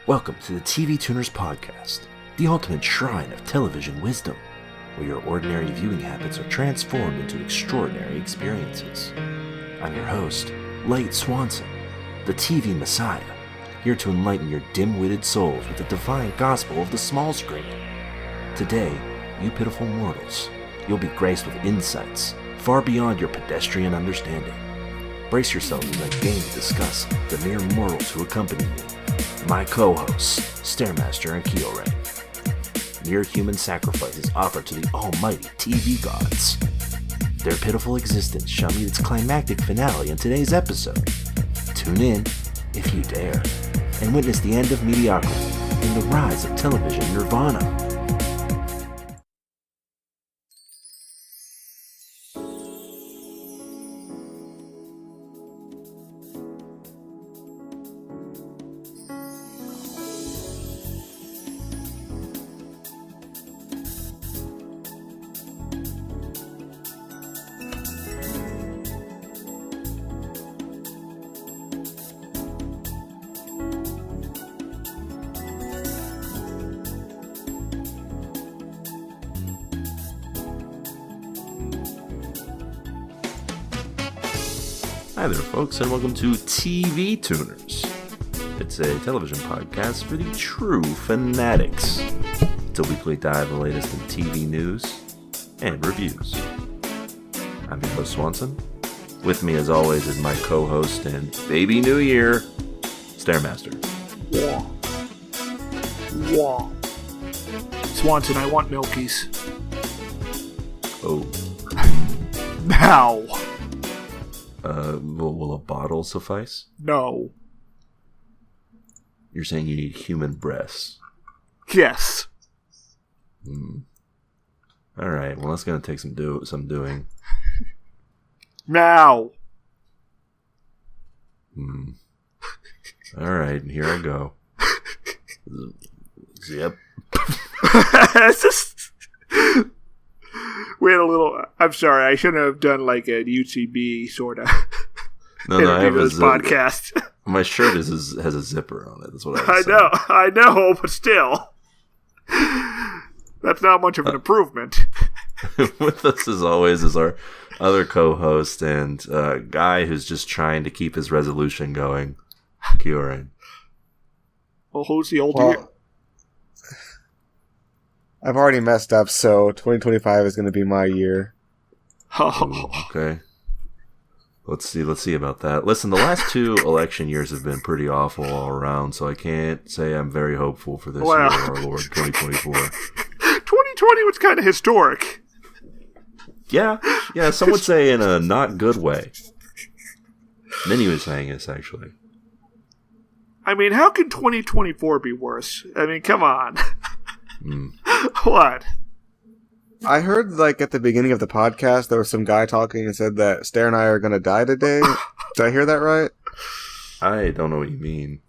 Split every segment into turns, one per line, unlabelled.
Welcome to the TV Tuners Podcast, the ultimate shrine of television wisdom, where your ordinary viewing habits are transformed into extraordinary experiences. I'm your host, Light Swanson, the TV Messiah, here to enlighten your dim-witted souls with the divine gospel of the small screen. Today, you pitiful mortals, you'll be graced with insights far beyond your pedestrian understanding. Brace yourselves as I gain to discuss the mere mortals who accompany me, my co-hosts, Stairmaster and Kiorein. Mere human sacrifices offered to the almighty TV gods. Their pitiful existence shall meet its climactic finale in today's episode. Tune in, if you dare, and witness the end of mediocrity and the rise of television nirvana. Hi there, folks, and welcome to TV Tuners. It's a television podcast for the true fanatics. It's a weekly dive of the latest in TV news and reviews. I'm your host, Swanson. With me, as always, is my co-host and baby new year, Stairmaster.
Wah. Swanson, I want milkies.
Oh.
Now.
Will a bottle suffice?
No.
You're saying you need human breasts?
Yes.
Alright, well that's gonna take some doing.
Now.
Alright, here I go. Yep.
It's just... We had a little... I'm sorry, I shouldn't have done like a UCB sort of
No, I have
this podcast.
My shirt has a zipper on it. That's what I was saying.
I know, but still. That's not much of an improvement.
With us, as always, is our other co-host and guy who's just trying to keep his resolution going, Kiorein.
Well, who's the old...
I've already messed up, so 2025 is going to be my year.
Ooh, okay. Let's see about that. Listen, the last two election years have been pretty awful all around, so I can't say I'm very hopeful for this year, our Lord, 2024.
2020 was kind of historic.
Yeah, some would say in a not good way. Many was saying this, actually.
I mean, how can 2024 be worse? I mean, come on. What?
I heard, like, at the beginning of the podcast, there was some guy talking and said that Stair and I are going to die today. Did I hear that right?
I don't know what you mean.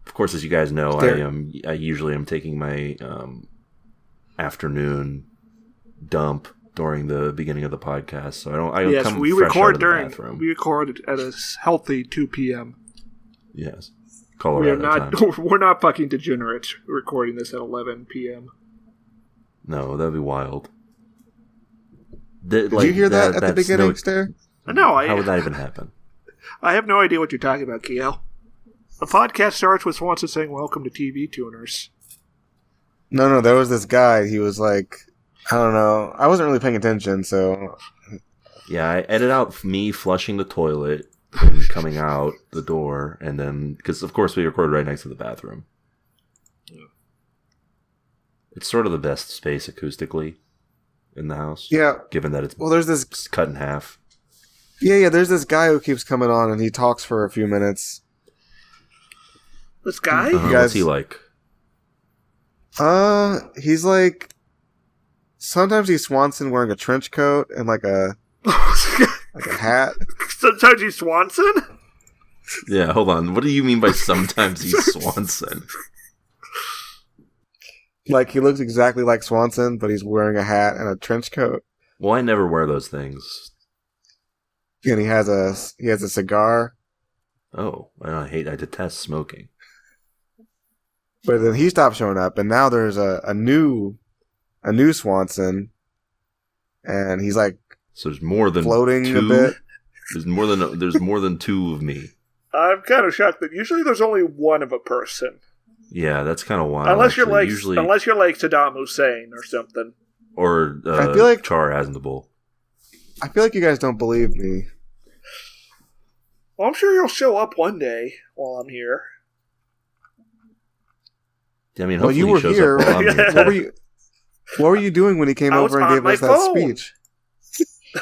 Of course, as you guys know, I usually am taking my afternoon dump during the beginning of the podcast, so I don't come
we
fresh
record
out of the bathroom.
We record at a healthy 2 p.m.
Yes. Colorado time.
We're not fucking degenerates recording this at 11 p.m.
No, that'd be wild.
Did you hear that at the beginning, Stair?
No,
how would that even happen?
I have no idea what you're talking about, Keo. The podcast starts with Swanson saying, "Welcome to TV Tuners."
No, there was this guy. He was like, I don't know. I wasn't really paying attention, so...
Yeah, I edit out me flushing the toilet and coming out the door, and then... Because, of course, we record right next to the bathroom. Yeah. It's sort of the best space acoustically in the house.
Yeah.
Given that it's
there's this
cut in half.
Yeah, there's this guy who keeps coming on, and he talks for a few minutes.
This guy?
What's he like?
He's like... Sometimes he's Swanson wearing a trench coat and like a hat.
Sometimes he's Swanson?
Yeah, hold on. What do you mean by sometimes he's Swanson?
Like, he looks exactly like Swanson, but he's wearing a hat and a trench coat.
Well, I never wear those things.
And he has a cigar.
Oh, I detest smoking.
But then he stopped showing up, and now there's a new Swanson, and he's like
So there's more than
floating
two?
a bit.
There's more than two of me.
I'm kind of shocked that usually there's only one of a person.
Yeah, that's kind of wild.
Unless you're like
usually,
Saddam Hussein or something.
or
I feel like
Char Aznavour.
I feel like you guys don't believe me.
Well, I'm sure you'll show up one day while I'm here.
I mean,
Well,
hopefully
you
he
were
shows
here.
up while I'm here.
What were you doing when he came
I was
over and
on
gave
my
us that
phone.
speech?
I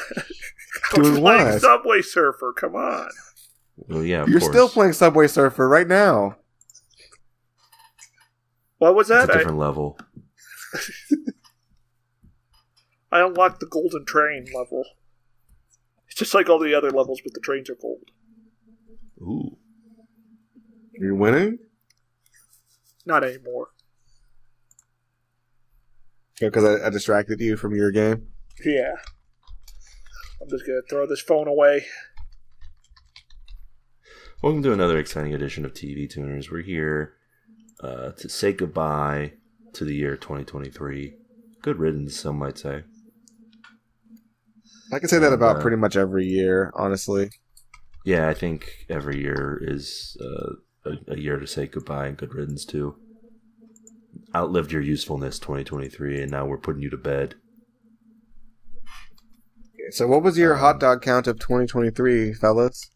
was
Doing
playing
what?
Subway Surfer. Come on.
Well, yeah, of
You're
course.
still playing Subway Surfer right now.
What was
It's
that?
a different level.
I unlocked the golden train level. It's just like all the other levels, but the trains are gold.
Ooh.
You're winning?
Not anymore.
Because I distracted you from your game?
Yeah. I'm just going to throw this phone away.
Welcome to another exciting edition of TV Tuners. We're here to say goodbye to the year 2023. Good riddance, some might say.
I can say that about pretty much every year, honestly.
Yeah, I think every year is a year to say goodbye and good riddance to. Outlived your usefulness, 2023, and now we're putting you to bed.
So what was your hot dog count of 2023, fellas?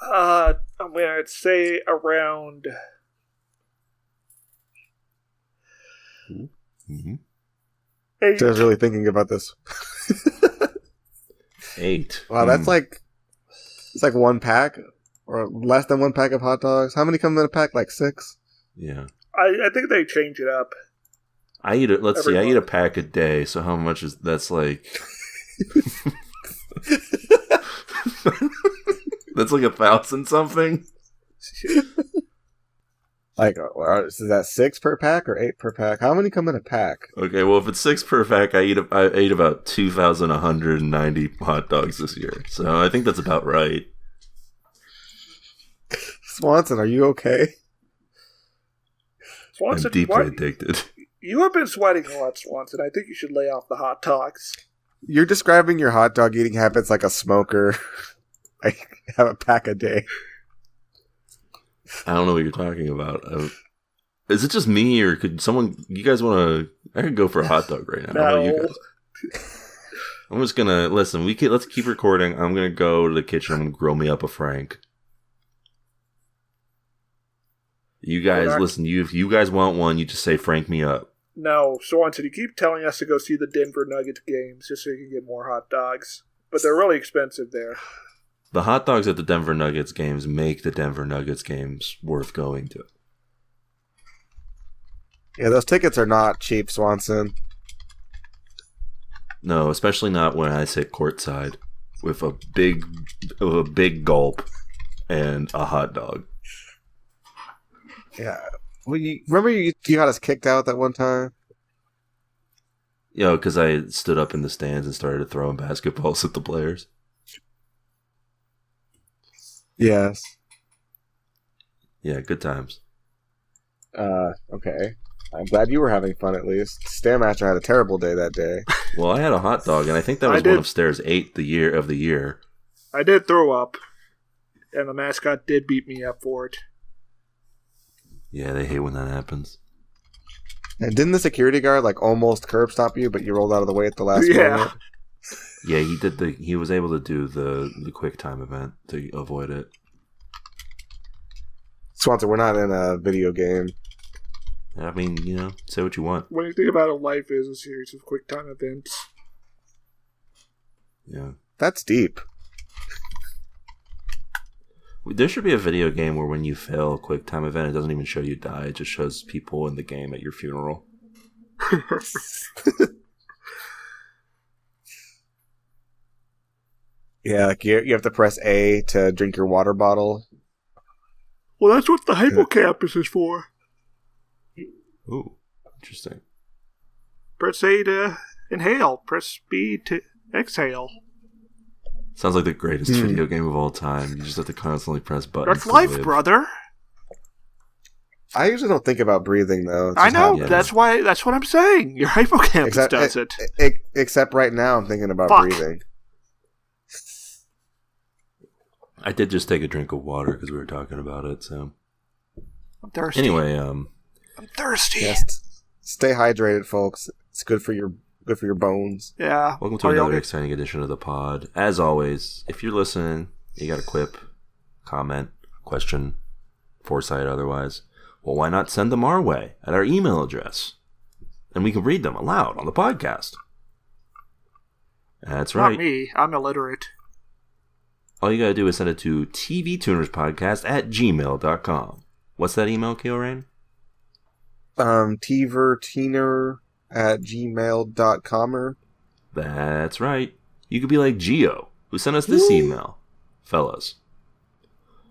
I'm going to say around...
Mm-hmm.
8.
I was really thinking about this.
8.
Wow, that's like... It's like one pack? Or less than one pack of hot dogs? How many come in a pack? Like 6?
Yeah.
I think they change it up.
I eat it. Let's see. I
Every
eat a
month.
pack a day. So how much is that's like? That's like 1,000 something.
Like, is that 6 per pack or 8 per pack? How many come in a pack?
Okay, well, if it's 6 per pack, I ate about 2,190 hot dogs this year. So I think that's about right.
Swanson, are you okay?
Swanson,
I'm deeply addicted.
You have been sweating a lot, Swanson. I think you should lay off the hot dogs.
You're describing your hot dog eating habits like a smoker. I have a pack a day.
I don't know what you're talking about. Is it just me, or could someone? You guys want to? I could go for a hot dog right now. How about you
No.
guys? I'm just gonna listen. Let's keep recording. I'm gonna go to the kitchen and grill me up a Frank. You guys, listen. If you guys want one, you just say Frank me up.
No, Swanson, you keep telling us to go see the Denver Nuggets games just so you can get more hot dogs. But they're really expensive there.
The hot dogs at the Denver Nuggets games make the Denver Nuggets games worth going to.
Yeah, those tickets are not cheap, Swanson.
No, especially not when I sit courtside with a big gulp and a hot dog.
Yeah. Well, remember you got us kicked out that one time?
You know, because I stood up in the stands and started throwing basketballs at the players.
Yes.
Yeah, good times.
Okay. I'm glad you were having fun at least. Stairmaster had a terrible day that day.
Well, I had a hot dog, and I think that was one of Stairs 8 the year.
I did throw up, and the mascot did beat me up for it.
Yeah, they hate when that happens.
And didn't the security guard almost curb stop you, but you rolled out of the way at the last moment?
Yeah, he was able to do the quick time event to avoid it.
Swanson, we're not in a video game.
I mean, say what you want.
When you think about it, life is a series of quick time events.
Yeah.
That's deep.
There should be a video game where when you fail a quick time event, it doesn't even show you die. It just shows people in the game at your funeral.
Yeah, you have to press A to drink your water bottle.
Well, that's what the hippocampus is for.
Ooh, interesting.
Press A to inhale. Press B to exhale.
Sounds like the greatest video game of all time. You just have to constantly press buttons.
That's life, brother.
I usually don't think about breathing, though. It
I
just
know.
happens.
That's what I'm saying. Your hippocampus does it.
Except right now, I'm thinking about breathing.
I did just take a drink of water because we were talking about it. So
I'm thirsty.
Anyway,
I'm thirsty.
Yes, stay hydrated, folks. It's good for your bones.
Yeah.
Welcome to another exciting edition of the pod. As always, if you're listening, you got a quip, comment, question, foresight, otherwise. Well, why not send them our way at our email address? And we can read them aloud on the podcast. That's right.
Not me. I'm illiterate.
All you gotta do is send it to tvtunerspodcast@gmail.com. What's that email, Kiorein?
tvertiner@gmail.com.
That's right. You could be like Gio, who sent us this email. Fellas.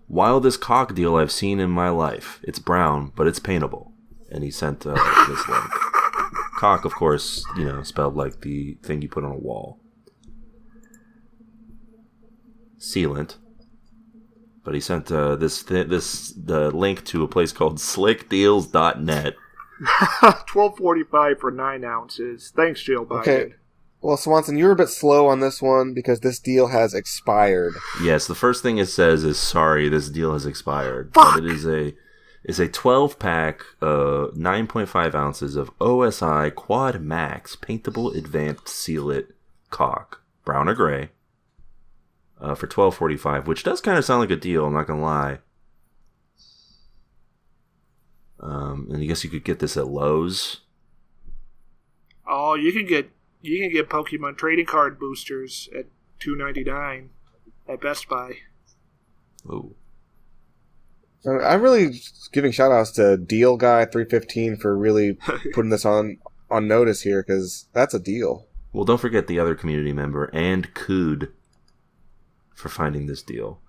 Wildest cock deal I've seen in my life. It's brown, but it's paintable. And he sent this link. Cock, of course, spelled like the thing you put on a wall. Sealant. But he sent the link to a place called slickdeals.net.
12.45 for 9 ounces. Thanks, Jill Biden.
Okay. Well, Swanson, you were a bit slow on this one because this deal has expired.
Yes, the first thing it says is, sorry, this deal has expired.
Fuck!
But it is a 12-pack, 9.5 ounces of OSI Quad Max Paintable Advanced Sealant Caulk, brown or gray, for $12.45, which does kind of sound like a deal, I'm not going to lie. And I guess you could get this at Lowe's.
Oh, you can get Pokemon trading card boosters at $2.99 at Best Buy.
Oh.
I'm really giving shout-outs to Deal Guy 315 for really putting this on notice here, because that's a deal.
Well, don't forget the other community member, and Cud, for finding this deal.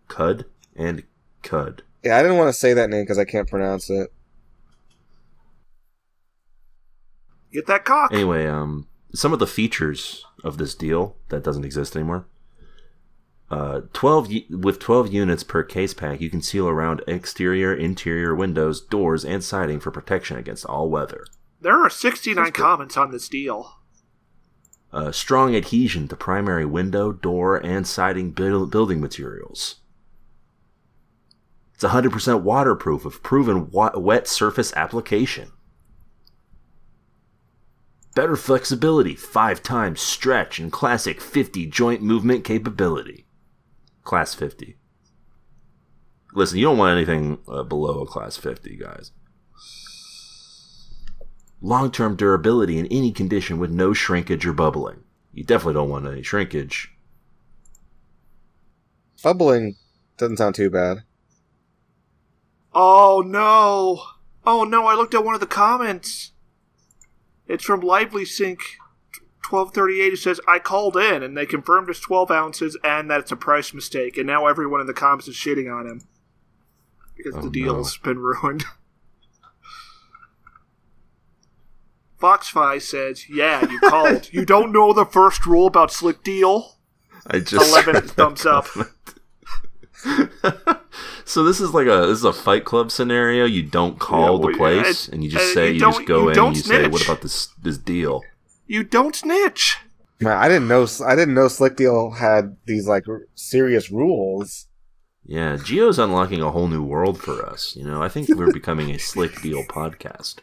Cud and Cud.
Yeah, I didn't want to say that name because I can't pronounce it.
Get that cock.
Anyway, some of the features of this deal that doesn't exist anymore. 12 units per case pack, you can seal around exterior, interior windows, doors, and siding for protection against all weather.
There are 69 comments on this deal.
Strong adhesion to primary window, door, and siding building materials. It's 100% waterproof with proven wet surface application. Better flexibility, 5 times stretch, and classic 50 joint movement capability. Class 50. Listen, you don't want anything below a class 50, guys. Long-term durability in any condition with no shrinkage or bubbling. You definitely don't want any shrinkage.
Bubbling doesn't sound too bad.
Oh no! Oh no, I looked at one of the comments. It's from Lively Sync 1238. It says, I called in and they confirmed it's 12 ounces and that it's a price mistake. And now everyone in the comments is shitting on him. Because the deal's been ruined. Foxfi says, yeah, you called. You don't know the first rule about Slick Deal?
I just
11 thumbs up.
So this is a Fight Club scenario. You don't call the place, and you just say you just go in and you say, "What about this deal?"
You don't snitch.
Man, I didn't know Slick Deal had these serious rules.
Yeah, Gio's unlocking a whole new world for us. I think we're becoming a Slick Deal podcast.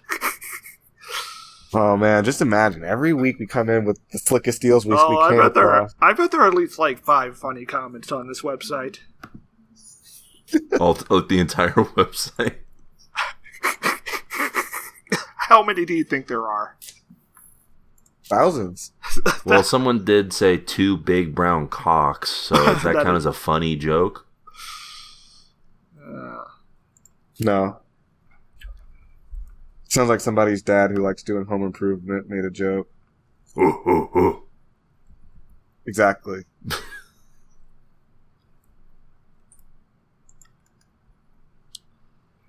Oh man, just imagine every week we come in with the slickest deals we came across.
I bet there are at least 5 funny comments on this website.
All the entire website.
How many do you think there are?
Thousands.
Well, someone did say 2 big brown cocks, so does that count as a funny joke?
No. Sounds like somebody's dad who likes doing home improvement made a joke. Exactly.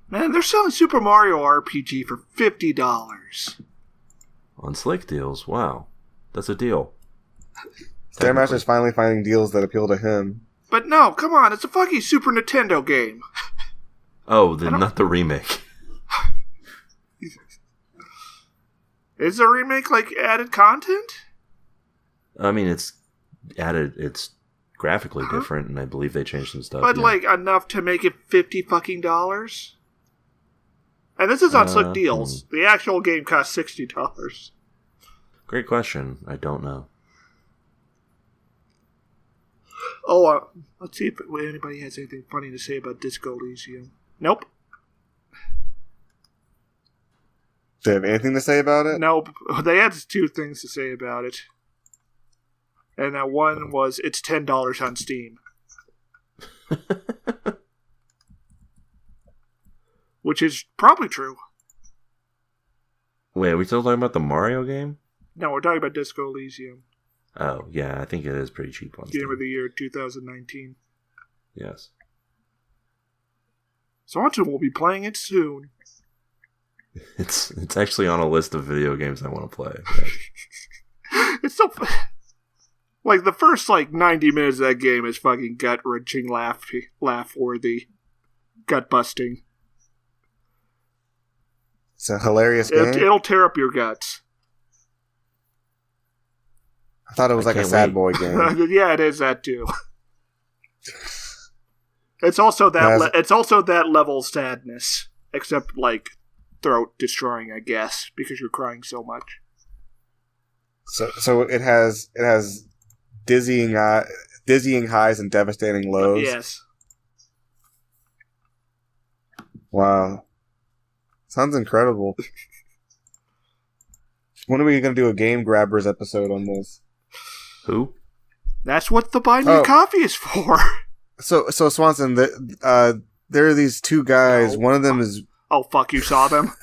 Man, they're selling Super Mario RPG for $50.
On Slick Deals, wow. That's a deal.
Stairmaster's finally finding deals that appeal to him.
But no, come on, it's a fucking Super Nintendo game.
Oh, not the remake.
Is the remake like added content?
I mean, it's graphically different, and I believe they changed some stuff.
But
yeah.
like enough to make it $50. And this is on Slick Deals. The actual game costs $60.
Great question. I don't know.
Oh, let's see if anybody has anything funny to say about Disco Elysium. Nope.
Do they have anything to say about it?
Nope. They had 2 things to say about it. And that one was, it's $10 on Steam. Which is probably true.
Wait, are we still talking about the Mario game?
No, we're talking about Disco Elysium.
Oh, yeah, I think it is pretty cheap on Steam.
Game of the Year 2019.
Yes.
Swanson will be playing it soon.
It's actually on a list of video games I want to play.
It's so... Like, the first, 90 minutes of that game is fucking gut-wrenching, laugh-worthy, gut-busting.
It's a hilarious game.
It'll tear up your guts.
I thought it was like a sad boy game.
Yeah, it is that too. It's also that. It's also that level sadness, except throat destroying, I guess, because you're crying so much.
So it has dizzying highs and devastating lows.
Yes.
Wow. Sounds incredible. When are we going to do a Game Grabbers episode on this?
Who?
That's what the Buy Me Coffee is for. So
Swanson, there are these 2 guys. No. One of them is...
Oh, fuck, you saw them?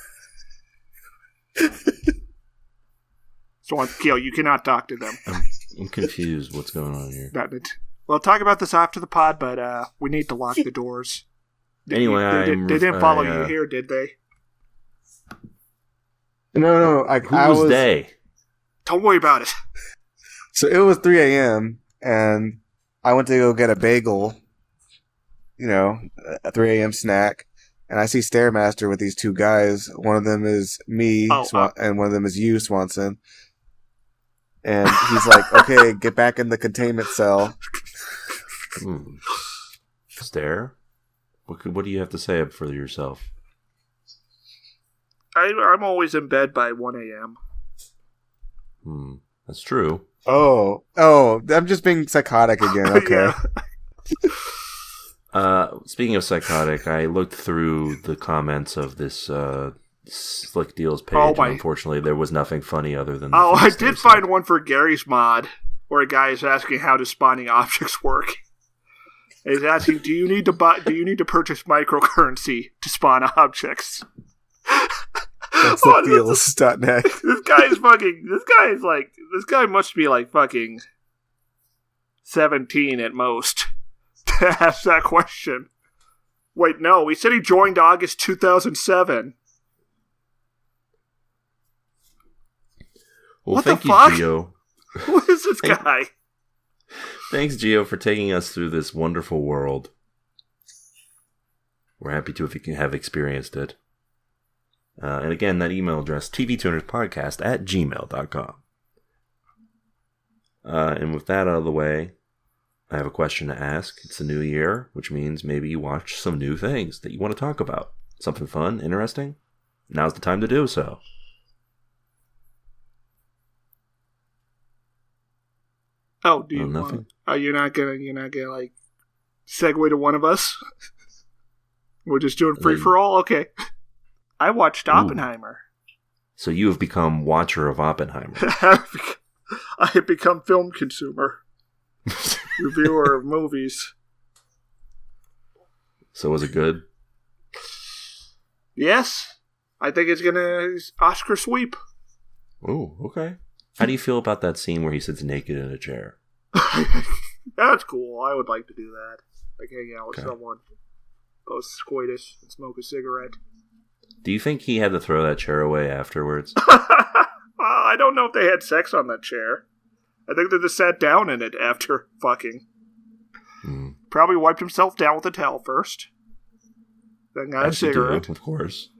Swanson, Kyo, you cannot talk to them.
I'm confused. What's going on here?
We'll talk about this after the pod, but we need to lock the doors.
Anyway,
they didn't follow you here, did they?
No.
Who's they?
Don't worry about it.
So it was 3 a.m. and I went to go get a bagel, a 3 a.m. snack, and I see Stairmaster with these 2 guys. One of them is me, and one of them is you, Swanson. And he's like, okay, get back in the containment cell.
Stair? What do you have to say for yourself?
I'm always in bed by 1 a.m.
That's true.
Oh, I'm just being psychotic again. Okay.
Speaking of psychotic, I looked through the comments of this Slick Deals page, and unfortunately there was nothing funny other than
I did find one for Gary's mod, where a guy is asking how does spawning objects work. He's asking, do you need to purchase microcurrency to spawn objects?
That's SlickDeals.net.
This guy must be fucking 17 at most to ask that question. Wait, no, he said he joined August 2007.
Well,
what
thank
the fuck?
You, Gio.
Who is this guy?
Thanks, Gio, for taking us through this wonderful world. We're happy to have experienced it. And again, that email address, tvtunerspodcast@gmail.com. And with that out of the way, I have a question to ask. It's a new year, which means maybe you watch some new things that you want to talk about. Something fun, interesting? Now's the time to do so.
Oh, do you nothing? You're not gonna segue to one of us? We're just doing free for all? Okay. I watched Oppenheimer.
So you have become watcher of Oppenheimer.
I have become film consumer. Reviewer of movies.
So was it good?
Yes. I think it's gonna Oscar sweep.
Oh, okay. How do you feel about that scene where he sits naked in a chair?
That's cool. I would like to do that. Hang out with someone post-coitus and smoke a cigarette.
Do you think he had to throw that chair away afterwards?
I don't know if they had sex on that chair. I think they just sat down in it after fucking. Probably wiped himself down with a towel first. Then got a cigarette.
Of course.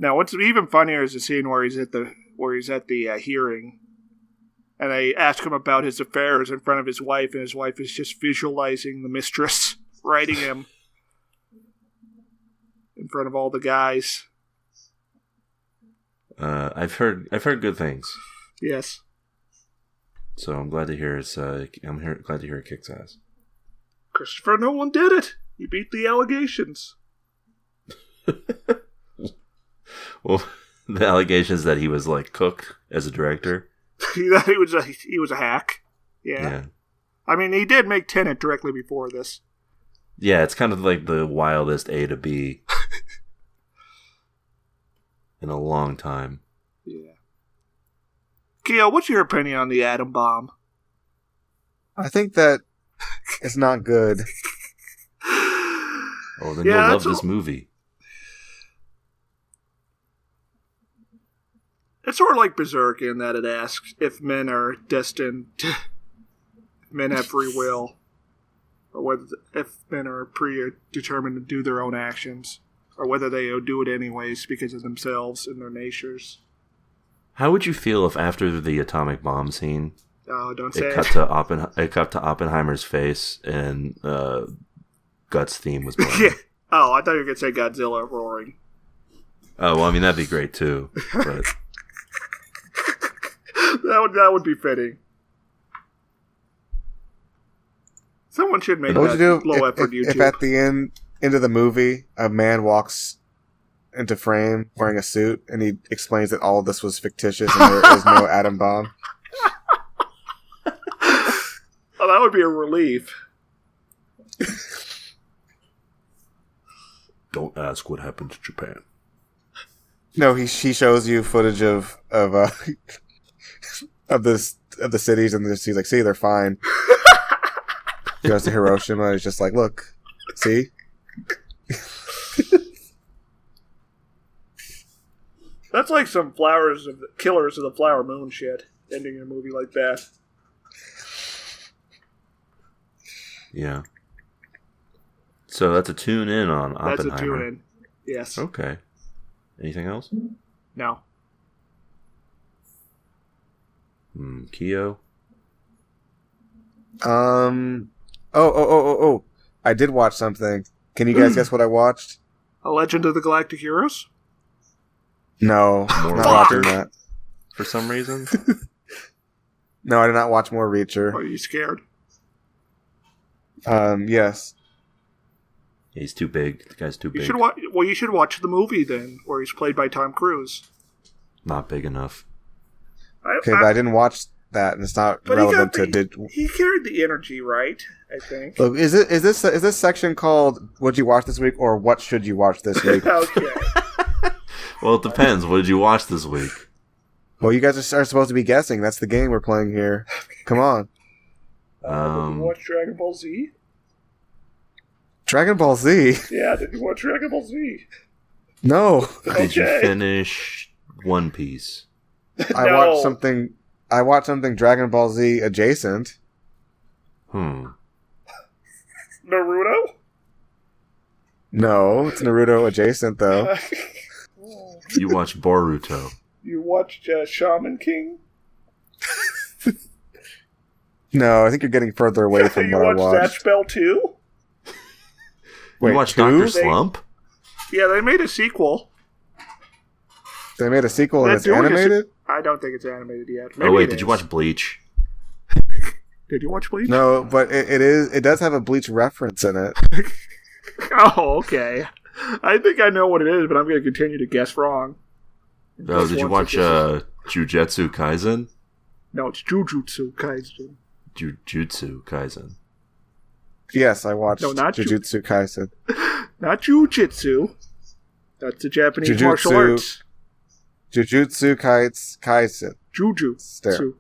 Now, what's even funnier is the scene where he's at the hearing, and they ask him about his affairs in front of his wife, and his wife is just visualizing the mistress writing him in front of all the guys.
I've heard good things.
Yes.
So I'm glad to hear glad to hear it kicks ass.
Christopher Nolan did it. He beat the allegations.
Well, the allegations that he was like cooked as a director.
That he was a hack. Yeah. I mean, he did make Tenet directly before this.
Yeah, it's kind of like the wildest A to B in a long time.
Yeah. Keo, what's your opinion on the atom bomb?
I think that it's not good.
Oh, then you'll love this movie.
It's sort of like Berserk in that it asks if men are destined to... men have free will, or whether if men are predetermined to do their own actions, or whether they do it anyways because of themselves and their natures.
How would you feel if after the atomic bomb scene,
don't say
it cut to Oppenheimer's face and Guts' theme was playing?
Yeah. Oh, I thought you were going to say Godzilla roaring.
Oh, well, I mean, that'd be great too. But...
that would be fitting. Someone should make that low-effort YouTube.
If at the end of the movie, a man walks into frame wearing a suit, and he explains that all of this was fictitious and there is no atom bomb.
Oh, that would be a relief.
Don't ask what happened to Japan.
No, he shows you footage of the cities, and he's like, see, they're fine. He goes to Hiroshima, and he's just like, look, see?
That's like some Killers of the Flower Moon shit, ending a movie like that.
Yeah. So that's a tune in on Oppenheimer.
That's a tune in, yes.
Okay. Anything else?
No.
Keo?
Oh. I did watch something. Can you guys guess what I watched?
A Legend of the Galactic Heroes?
No,
More
not watching that.
For some reason?
No, I did not watch more Reacher.
Are you scared?
Yes.
He's too big. The guy's too big.
You should watch the movie then, where he's played by Tom Cruise.
Not big enough.
Okay, but I didn't watch that, and it's not relevant to.
He carried the energy, right? I think.
Look, is this section called "What'd you watch this week" or "What should you watch this week"?
Okay.
Well, it depends. What did you watch this week?
Well, you guys are supposed to be guessing. That's the game we're playing here. Come on.
Did you watch Dragon Ball Z?
Dragon Ball Z?
Yeah, did you watch Dragon Ball Z?
No.
Did you finish One Piece?
I watched something Dragon Ball Z adjacent.
Naruto?
No, it's Naruto adjacent though.
You watched Boruto.
You watched Shaman King?
No, I think you're getting further away from what I watched.
You watched Zatch Bell 2?
Wait,
you watched Dr. Slump?
Yeah, they made a sequel.
They made a sequel and it's animated?
I don't think it's animated yet.
Maybe did you watch Bleach?
Did you watch Bleach?
No, but it does have a Bleach reference in it.
Oh, okay. I think I know what it is, but I'm going to continue to guess wrong.
Oh, did you watch Jujutsu Kaisen?
No, it's Jujutsu Kaisen.
Jujutsu Kaisen.
Yes, I watched Jujutsu Kaisen.
Not Jujutsu. That's the Japanese martial arts.
Jujutsu Kaisen.
Jujutsu.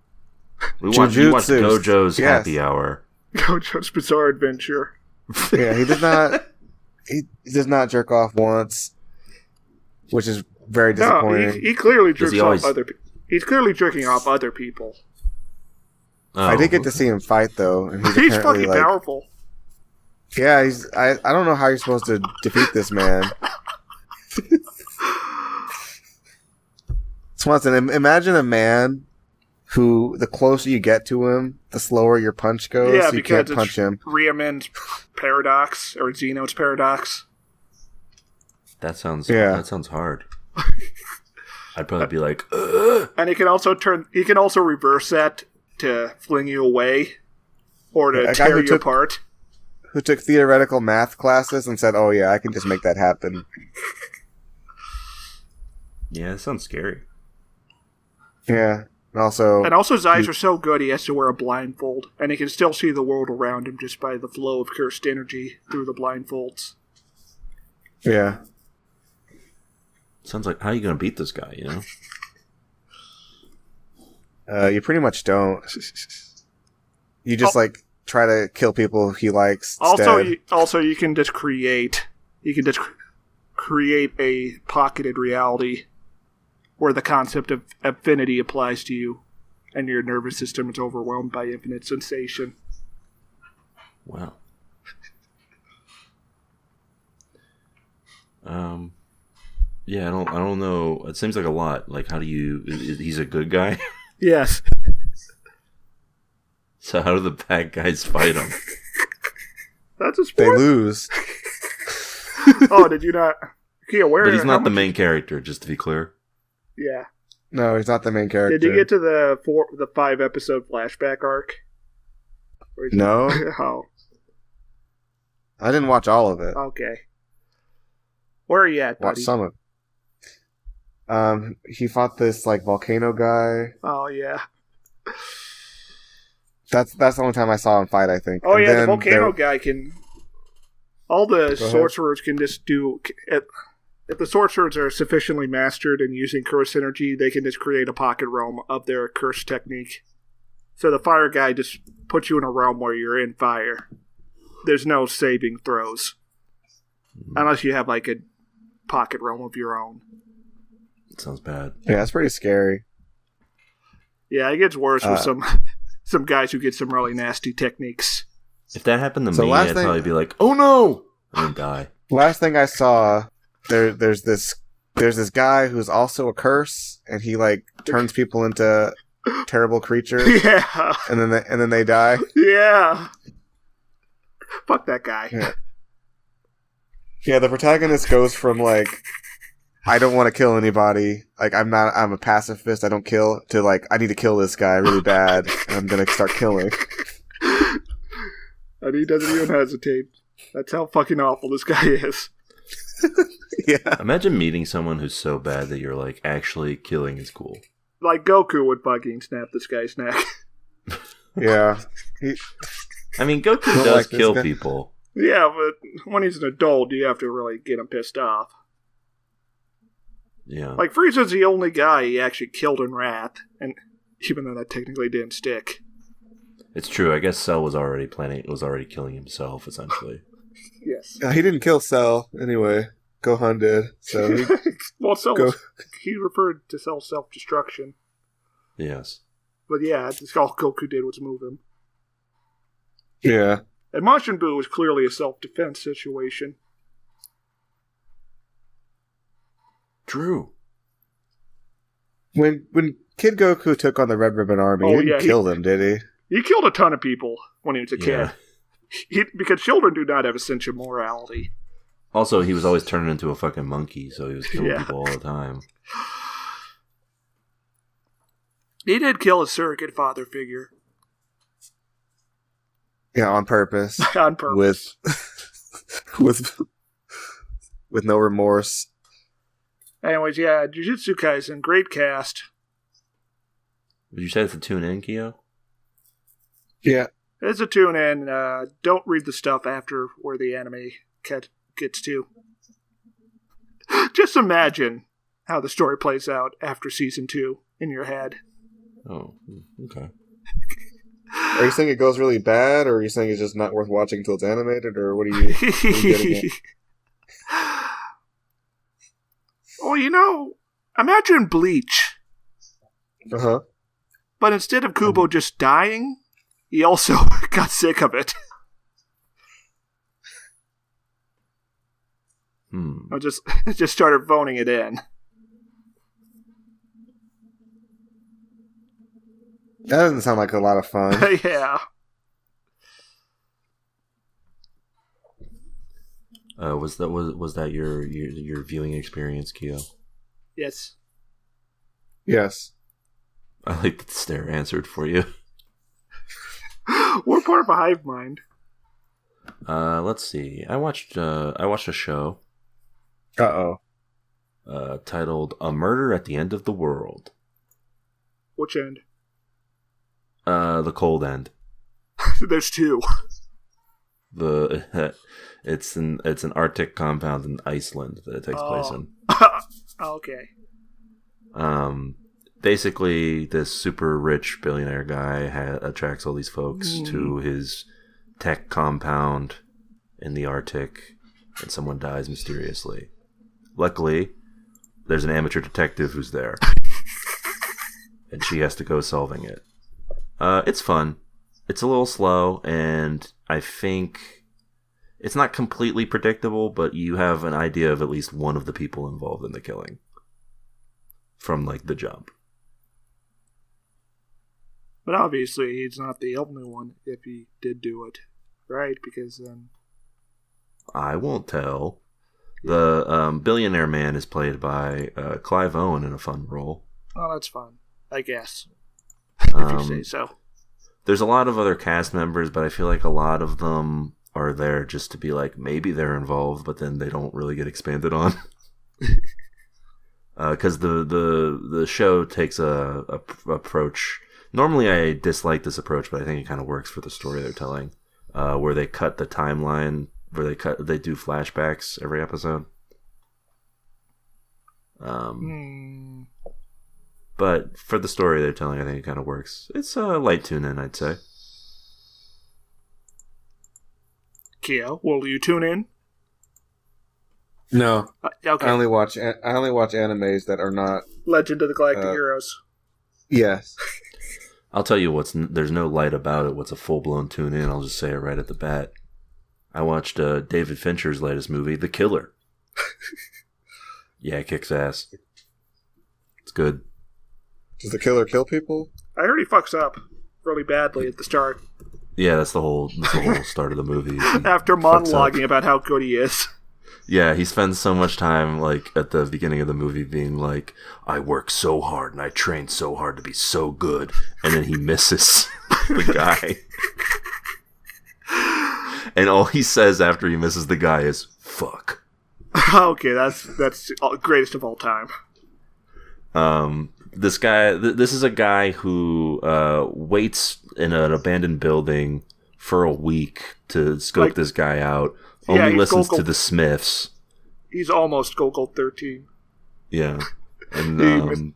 We watched Gojo's Happy Hour.
Gojo's Bizarre Adventure.
Yeah, he does not. He does not jerk off once, which is very disappointing.
No, he clearly jerks off other people. He's clearly jerking off other people.
Oh. I did get to see him fight though, and
he's fucking powerful.
Yeah, I don't know how you're supposed to defeat this man. Swanson, imagine a man who, the closer you get to him, the slower your punch goes.
Yeah,
so you can't punch him.
Riemann's paradox, or Zeno's paradox.
That sounds hard. I'd probably be like, ugh!
And he can also reverse that to fling you away or to tear you apart.
Who took theoretical math classes and said, "Oh yeah, I can just make that happen."
Yeah, that sounds scary.
Yeah. And also
his eyes are so good he has to wear a blindfold, and he can still see the world around him just by the flow of cursed energy through the blindfolds.
Yeah.
Sounds like, how are you going to beat this guy, you know?
You pretty much don't. You just, try to kill people he likes
Also, you can just create a pocketed reality where the concept of affinity applies to you, and your nervous system is overwhelmed by infinite sensation.
Wow. Yeah, I don't know. It seems like a lot. Like, how do you... He's a good guy?
Yes.
So how do the bad guys fight him?
That's a sport.
They lose.
Oh, did you not...
But he's not the main character, just to be clear.
Yeah.
No, he's not the main character.
Did you get to the 5-episode flashback arc?
No.
Oh.
I didn't watch all of it.
Okay. Where are you at, buddy?
Watch some of it. He fought this volcano guy.
Oh yeah.
That's the only time I saw him fight, I think.
Oh, and yeah, the volcano guy can... All the sorcerers can just do... If the sorcerers are sufficiently mastered in using curse energy, they can just create a pocket realm of their curse technique. So the fire guy just puts you in a realm where you're in fire. There's no saving throws. Unless you have a pocket realm of your own.
It sounds bad.
Yeah, that's pretty scary.
Yeah, it gets worse with some guys who get some really nasty techniques.
If that happened to me, I'd probably be like, "Oh no!" and then die.
Last thing I saw, there's this guy who's also a curse, and he turns people into terrible creatures.
Yeah,
and then they die.
Yeah, fuck that guy.
Yeah, the protagonist goes from I don't want to kill anybody. I'm a pacifist. I don't kill. To I need to kill this guy really bad, and I'm gonna start killing.
And he doesn't even hesitate. That's how fucking awful this guy is.
Yeah.
Imagine
meeting someone who's so bad that you're actually killing is cool.
Like Goku would fucking snap this guy's neck.
Yeah.
Goku does kill people.
Yeah, but when he's an adult, you have to really get him pissed off.
Yeah.
Frieza's the only guy he actually killed in Wrath, and even though that technically didn't stick.
It's true. I guess Cell was already killing himself, essentially.
Yes.
He didn't kill Cell, anyway. Gohan did. So
well, he referred to Cell's self-destruction.
Yes.
But yeah, all Goku did was move him.
Yeah.
And Majin Buu was clearly a self-defense situation.
True.
When Kid Goku took on the Red Ribbon Army, he didn't kill them, did he?
He killed a ton of people when he was a kid. Because children do not have a sense of morality.
Also, he was always turning into a fucking monkey, so he was killing people all the time.
He did kill a surrogate father figure.
Yeah, on purpose.
On purpose.
With no remorse.
Anyways, yeah, Jujutsu Kaisen, great cast.
Would you say it's a tune-in, Kyo?
Yeah.
It's a tune-in. Don't read the stuff after where the anime gets to. Just imagine how the story plays out after Season 2 in your head.
Oh, okay.
Are you saying it goes really bad, or are you saying it's just not worth watching until it's animated, or what are you getting at?
Well, imagine Bleach.
Uh-huh.
But instead of Kubo just dying, he also got sick of it. I just started phoning it in.
That doesn't sound like a lot of fun.
Yeah.
Was that your viewing experience, Keo?
Yes.
Yes.
I like that Stare answered for you.
We're part of a hive mind.
Let's see. I watched a show. Titled "A Murder at the End of the World."
Which end?
The cold end.
There's two.
It's an Arctic compound in Iceland that it takes place in.
Okay.
Basically, this super rich billionaire guy attracts all these folks to his tech compound in the Arctic, and someone dies mysteriously. Luckily, there's an amateur detective who's there, and she has to go solving it. It's fun. It's a little slow, and I think it's not completely predictable, but you have an idea of at least one of the people involved in the killing from, like, the jump.
But obviously, he's not the only one if he did do it, right? Because then...
I won't tell. The billionaire man is played by Clive Owen in a fun role.
Oh, that's fun, I guess. If you say so.
There's a lot of other cast members, but I feel like a lot of them are there just to be like, maybe they're involved, but then they don't really get expanded on. Because the show takes a approach. Normally, I dislike this approach, but I think it kind of works for the story they're telling, where they cut the timeline, where they do flashbacks every episode. But for the story they're telling, I think it kind of works. It's a light tune-in, I'd say.
Keo, will you tune in?
No.
Okay.
I only watch animes that are not
Legend of the Galactic Heroes.
Yes.
I'll tell you there's no light about it. What's a full-blown tune-in? I'll just say it right at the bat. I watched David Fincher's latest movie, The Killer. Yeah, it kicks ass. It's good.
Does the killer kill people?
I heard he fucks up really badly at the start.
Yeah, that's the whole start of the movie.
After monologuing about how good he is.
Yeah, he spends so much time, like, at the beginning of the movie being like, I work so hard and I train so hard to be so good. And then he misses the guy. And all he says after he misses the guy is, fuck.
Okay, that's the greatest of all time.
This guy, this is a guy who waits in an abandoned building for a week to scope this guy out. Only listens to the Smiths.
He's almost Gogol 13.
Yeah. And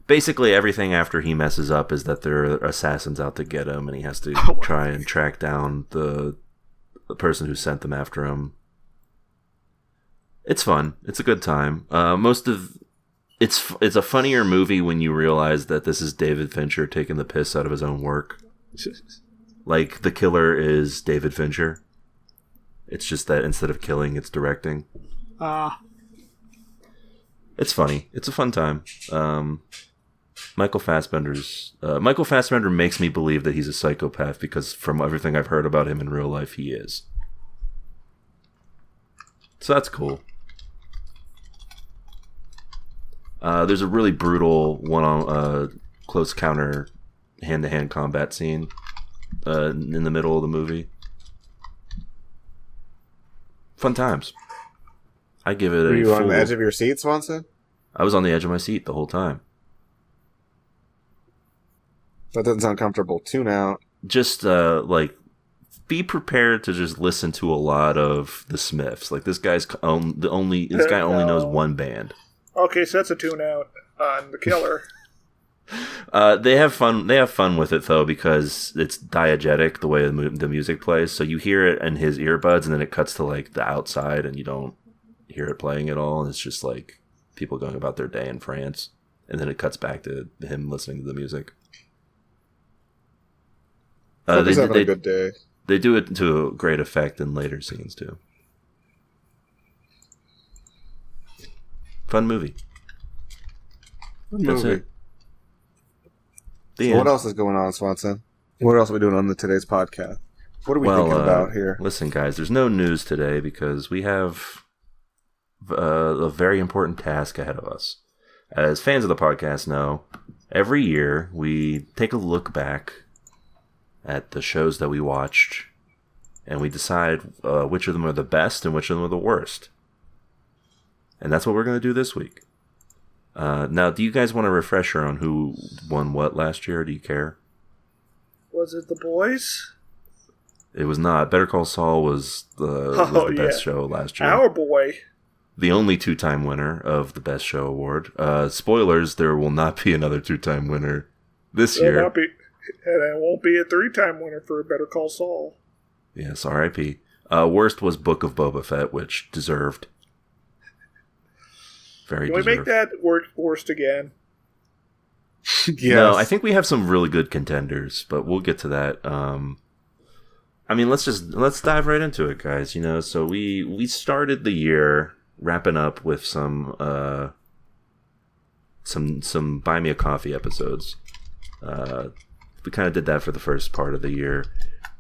basically everything after he messes up is that there are assassins out to get him, and he has to try and track down the person who sent them after him. It's fun. It's a good time. It's a funnier movie when you realize that this is David Fincher taking the piss out of his own work. Like, The Killer is David Fincher. It's just that instead of killing, it's directing. It's funny. It's a fun time. Michael Fassbender makes me believe that he's a psychopath, because from everything I've heard about him in real life, he is. So that's cool. There's a really brutal close counter hand-to-hand combat scene in the middle of the movie. Fun times. I give it
Were you on the edge of your seat, Swanson?
I was on the edge of my seat the whole time.
That doesn't sound comfortable. Tune out.
Just, be prepared to just listen to a lot of the Smiths. Like, this guy only knows one band.
Okay, so that's a tune out on The Killer.
They have fun with it, though, because it's diegetic the way the music plays. So you hear it in his earbuds, and then it cuts to, like, the outside, and you don't hear it playing at all. And it's just like people going about their day in France, and then it cuts back to him listening to the music.
He's having a good day.
They do it to a great effect in later scenes too. Fun movie. That's it.
So what else is going on, Swanson? What else are we doing on today's podcast? What are we thinking about here?
Listen, guys, there's no news today because we have a very important task ahead of us. As fans of the podcast know, every year we take a look back at the shows that we watched, and we decide which of them are the best and which of them are the worst. And that's what we're going to do this week. Now, do you guys want a refresher on who won what last year? Do you care?
Was it The Boys?
It was not. Better Call Saul was the best show last year.
Our boy.
The only two-time winner of the Best Show Award. Spoilers, there will not be another two-time winner this year.
And it won't be a three-time winner for Better Call Saul.
Yes, R.I.P. Worst was Book of Boba Fett, which deserved. Very deserved.
Can we make that worst again?
Yes.
No, I think we have some really good contenders, but we'll get to that. I mean, let's dive right into it, guys. So we started the year wrapping up with some Buy Me a Coffee episodes. We kind of did that for the first part of the year.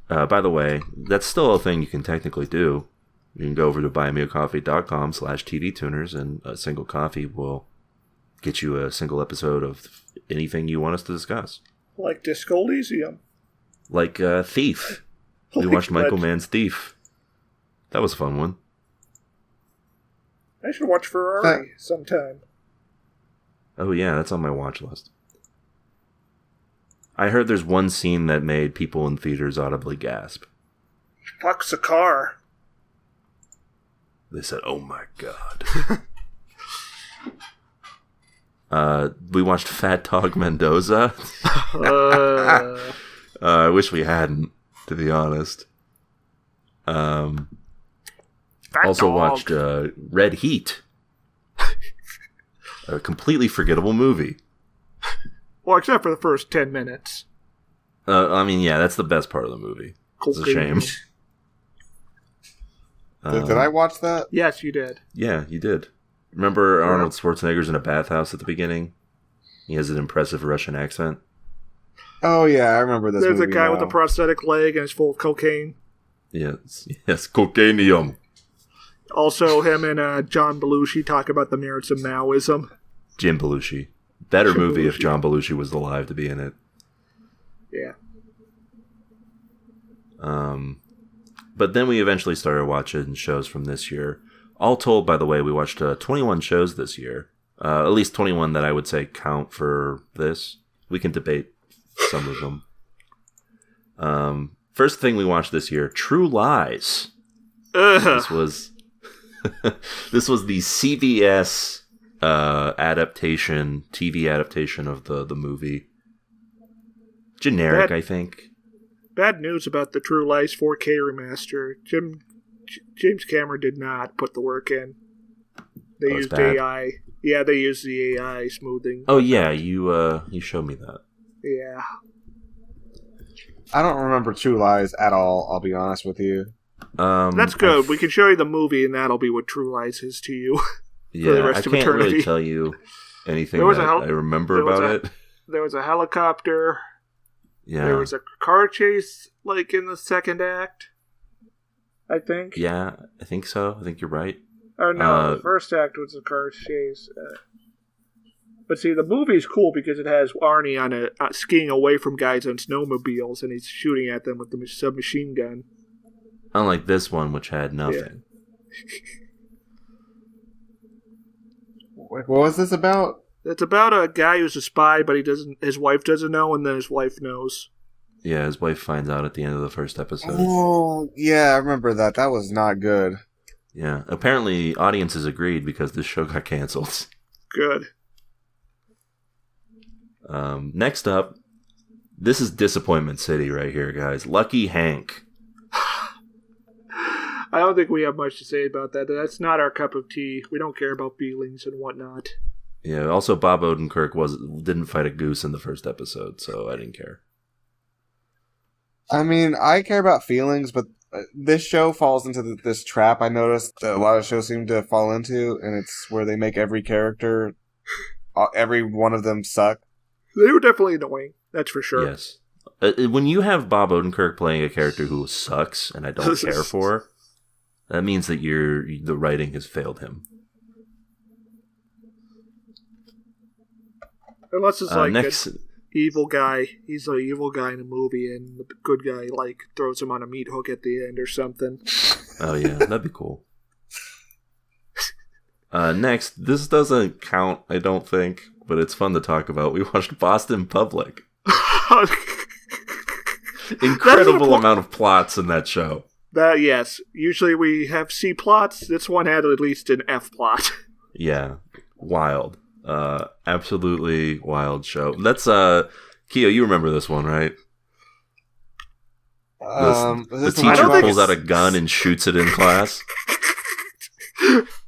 By the way, that's still a thing you can technically do. You can go over to buymeacoffee.com/tvtuners, and a single coffee will get you a single episode of anything you want us to discuss.
Like Disco Elysium.
Like Thief. We watched Michael Mann's Thief. That was a fun one.
I should watch Ferrari sometime.
Oh yeah, that's on my watch list. I heard there's one scene that made people in theaters audibly gasp.
Fucks a car.
They said, "Oh my god." We watched Fat Dog Mendoza. I wish we hadn't, to be honest. Also watched Red Heat. A completely forgettable movie.
Well, except for the first 10 minutes.
I mean, yeah, that's the best part of the movie. It's a shame.
Did I watch that?
Yes, you did.
Yeah, you did. Remember Arnold Schwarzenegger's in a bathhouse at the beginning? He has an impressive Russian accent.
Oh, yeah, I remember this
There's
movie
a guy
now.
with a prosthetic leg and it's full of cocaine.
Yes, cocainium.
Also, him and John Belushi talk about the merits of Maoism.
Jim Belushi. Better movie if John Belushi was alive to be in it.
Yeah.
But then we eventually started watching shows from this year. All told, by the way, we watched 21 shows this year. At least 21 that I would say count for this. We can debate some of them. First thing we watched this year, True Lies. This was this was the CBS TV adaptation of the movie. Generic, I think.
Bad news about the True Lies 4K remaster. James Cameron did not put the work in. They used AI. Yeah, they used the AI smoothing.
Oh yeah, you showed me that.
Yeah.
I don't remember True Lies at all, I'll be honest with you.
That's good. We can show you the movie, and that'll be what True Lies is to you.
Yeah,
the rest
I
of
can't
eternity.
really tell you anything that I remember about it.
There was a helicopter.
Yeah.
There was a car chase, like, in the second act, I think.
Yeah, I think so. I think you're right.
Or no, the first act was a car chase. But see, the movie's cool because it has Arnie on skiing away from guys on snowmobiles, and he's shooting at them with the submachine gun.
Unlike this one, which had nothing.
What was this about?
It's about a guy who's a spy, but his wife doesn't know, and then his wife knows.
Yeah, his wife finds out at the end of the first episode.
Oh, yeah, I remember that. That was not good.
Yeah, apparently audiences agreed because this show got canceled.
Good.
Next up, this is Disappointment City right here, guys. Lucky Hank.
I don't think we have much to say about that. That's not our cup of tea. We don't care about feelings and whatnot.
Yeah, also Bob Odenkirk didn't fight a goose in the first episode, so I didn't care.
I mean, I care about feelings, but this show falls into this trap I noticed that a lot of shows seem to fall into, and it's where they make every character, every one of them suck.
They were definitely annoying. That's for sure.
Yes. When you have Bob Odenkirk playing a character who sucks and I don't care for, that means that the writing has failed him.
Unless it's like an evil guy. He's an evil guy in a movie, and the good guy like throws him on a meat hook at the end or something.
Oh yeah, that'd be cool. Next, this doesn't count, I don't think, but it's fun to talk about. We watched Boston Public. Incredible amount of plots in that show.
Yes. Usually we have C plots. This one had at least an F plot.
Yeah. Wild. Absolutely wild show. That's Keo, you remember this one, right? The teacher pulls out a gun and shoots it in class.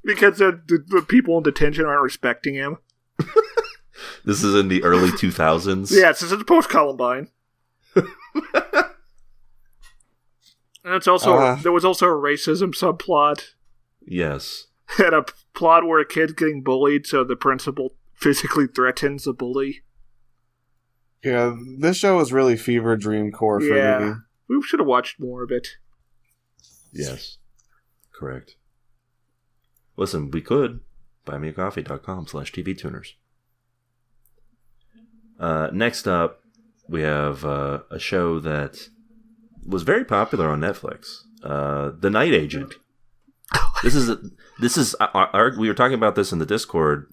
Because the people in detention aren't respecting him.
This is in the early 2000s.
Yes, this is post-Columbine. And it's also there was also a racism subplot.
Yes.
And a plot where a kid's getting bullied, so the principal physically threatens the bully.
Yeah, this show was really fever dream core for me.
We should have watched more of it.
Yes. Correct. Listen, we could. buymeacoffee.com/tvtuners. Next up, we have a show that was very popular on Netflix. The Night Agent. This is we were talking about this in the Discord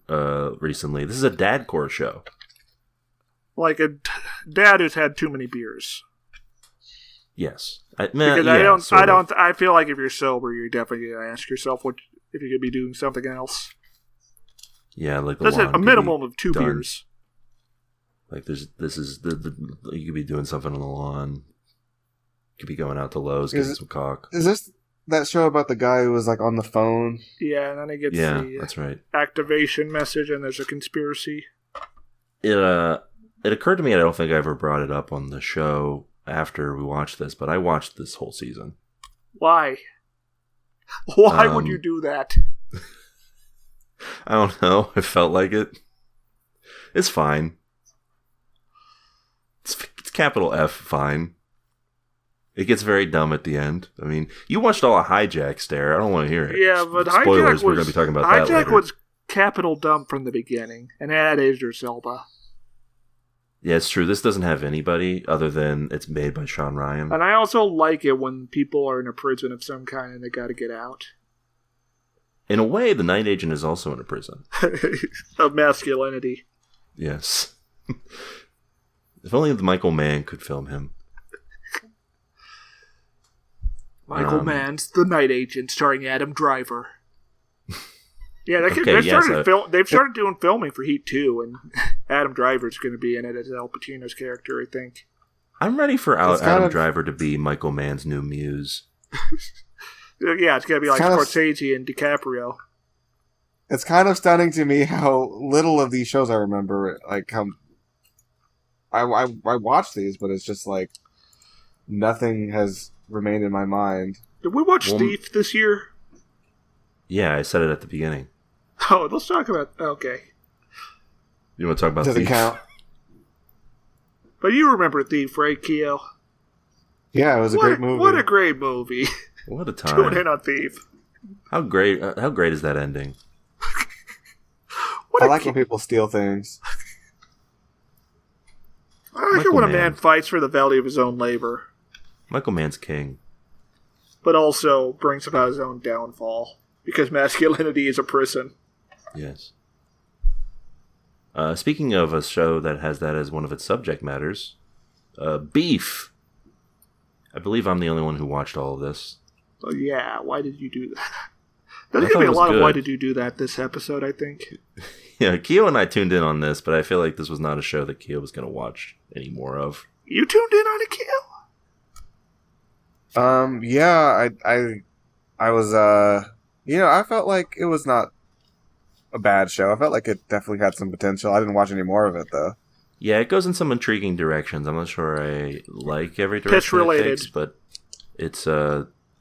recently. This is a dadcore show.
Like a dad who's had too many beers.
Yes.
I feel like if you're sober, you're definitely going to ask yourself if you could be doing something else.
Yeah, like
that's a minimum of 2 beers.
Like you could be doing something on the lawn. You could be going out to Lowe's, getting some cock.
Is this that show about the guy who was like on the phone?
Yeah, and then he gets
that's right.
Activation message, and there's a conspiracy.
It occurred to me, I don't think I ever brought it up on the show after we watched this, but I watched this whole season.
Why? Why would you do that?
I don't know. I felt like it. It's fine. It's capital F fine. It gets very dumb at the end. I mean, you watched all of Hijack, Stare. I don't want to hear it.
Yeah, but
spoilers.
Hijack
We're going to be talking about that later.
Hijack was capital dumb from the beginning, and had Idris Elba.
Yeah, it's true. This doesn't have anybody other than it's made by Sean Ryan.
And I also like it when people are in a prison of some kind and they got to get out.
In a way, the Night Agent is also in a prison.
Of masculinity.
Yes. If only Michael Mann could film him.
Michael Mann's The Night Agent, starring Adam Driver. Yeah, they've started doing filming for Heat 2, and Adam Driver's going to be in it as Al Pacino's character, I think.
I'm ready for Adam Driver to be Michael Mann's new muse.
Yeah, it's going to be like Scorsese and DiCaprio.
It's kind of stunning to me how little of these shows I remember. Like, I watched these, but it's just like nothing has remained in my mind.
Did we watch Thief this year?
Yeah, I said it at the beginning.
Oh, let's talk about... Okay.
You want to talk about
Doesn't
Thief?
Count.
But you remember Thief, right, Keo?
Yeah, it was a great movie.
What a great movie.
What a time.
Tune in on Thief.
How great is that ending?
I like when people steal things.
I like it when a man fights for the value of his own labor.
Michael Mann's king.
But also brings about his own downfall. Because masculinity is a prison.
Yes. Speaking of a show that has that as one of its subject matters, Beef. I believe I'm the only one who watched all of this.
Oh yeah, why did you do that? There's going to be a lot of why did you do that this episode, I think.
Yeah, Keo and I tuned in on this, but I feel like this was not a show that Keo was going to watch any more of.
You tuned in on it, Keo?
Yeah, I was, I felt like it was not a bad show. I felt like it definitely had some potential. I didn't watch any more of it, though.
Yeah, it goes in some intriguing directions. I'm not sure I like every direction it takes, but it's,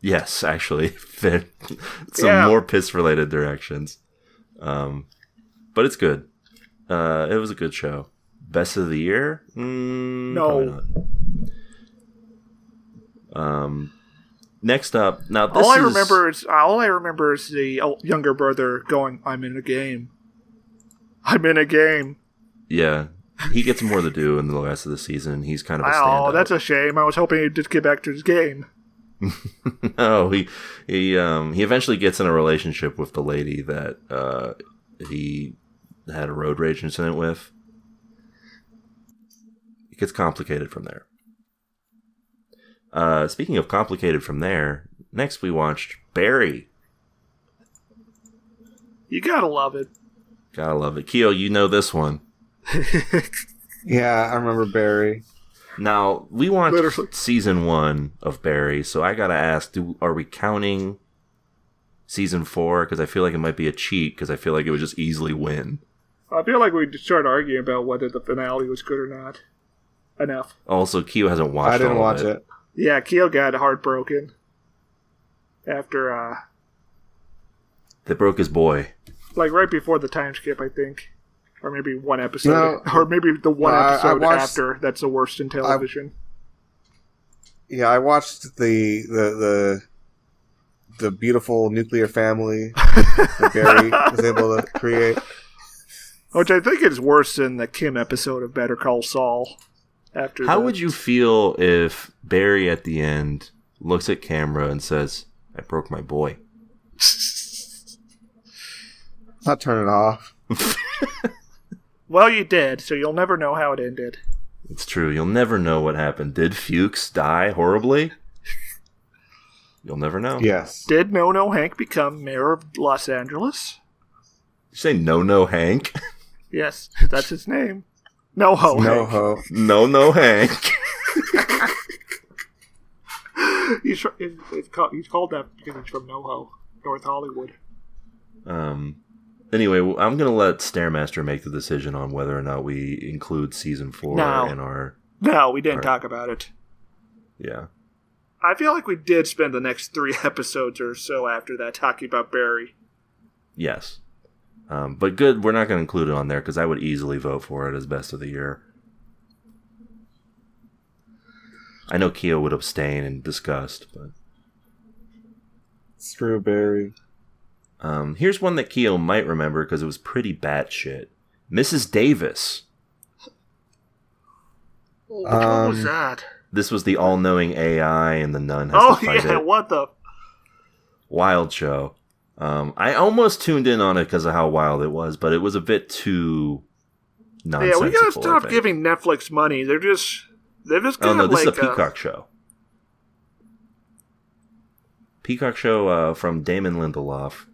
yes, actually, some more piss-related directions. But it's good. It was a good show. Best of the year?
No.
Next up, now this
all I remember is the younger brother going, "I'm in a game. I'm in a game."
Yeah, he gets more to do in the rest of the season. He's kind of a standout.
Oh, that's a shame. I was hoping he'd just get back to his game.
No, he eventually gets in a relationship with the lady that he had a road rage incident with. It gets complicated from there. Speaking of complicated from there, next we watched Barry.
You gotta love it.
Gotta love it. Keo, you know this one.
Yeah, I remember Barry.
Now, we watched season 1 of Barry, so I gotta ask, are we counting season 4? Because I feel like it might be a cheat, because I feel like it would just easily win.
I feel like we'd start arguing about whether the finale was good or not. Enough.
Also, Keo hasn't watched it.
I didn't watch it.
Yeah, Keo got heartbroken after,
They broke his boy.
Like, right before the time skip, I think. Or maybe one episode. Or maybe the one episode after that's the worst in television.
I watched the beautiful nuclear family that Barry was able to create.
Which I think is worse than the Kim episode of Better Call Saul.
How would you feel if Barry at the end looks at camera and says, "I broke my boy"?
Not turn it off.
Well, you did, so you'll never know how it ended.
It's true. You'll never know what happened. Did Fuchs die horribly? You'll never know.
Yes.
Did No Hank become mayor of Los Angeles?
You say No Hank?
Yes, that's his name. No-ho Hank.
No Hank.
He's called that because he's from NoHo, North Hollywood.
Anyway, I'm going to let Stairmaster make the decision on whether or not we include season 4 in our...
No, we didn't talk about it.
Yeah.
I feel like we did spend the next 3 episodes or so after that talking about Barry.
Yes. But good, we're not going to include it on there because I would easily vote for it as best of the year. I know Keo would abstain in disgust, but...
Screw Barry.
Here's one that Keo might remember because it was pretty batshit. Mrs. Davis.
Which one was that?
This was the all-knowing AI and the nun has to fight it.
What the...
Wild show. I almost tuned in on it because of how wild it was, but it was a bit too nonsensical.
Yeah, we gotta stop giving Netflix money. They're just kind of
this is a Peacock show. Peacock show from Damon Lindelof.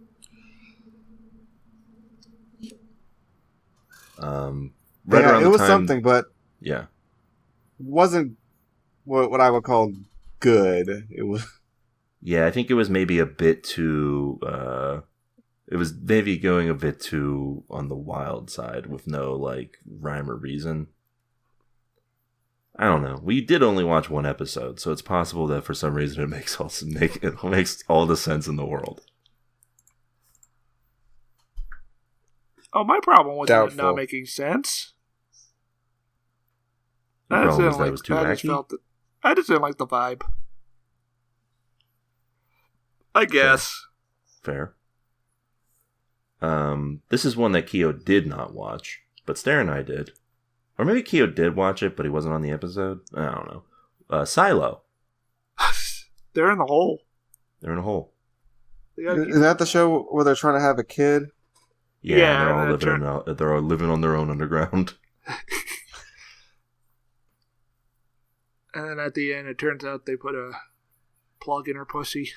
It was something, but
yeah,
wasn't what I would call good. It was.
Yeah, I think it was maybe a bit too. It was maybe going a bit too on the wild side with no rhyme or reason. I don't know. We did only watch 1 episode, so it's possible that for some reason it makes all the sense in the world.
Oh, my problem wasn't not making sense. I just didn't like the vibe. I guess.
Fair. This is one that Keo did not watch, but Stair and I did. Or maybe Keo did watch it, but he wasn't on the episode. I don't know. Silo.
They're in the hole.
They're in a hole.
Is that the show where they're trying to have a kid?
Yeah, they're all living on their own underground.
And then at the end, it turns out they put a plug in her pussy.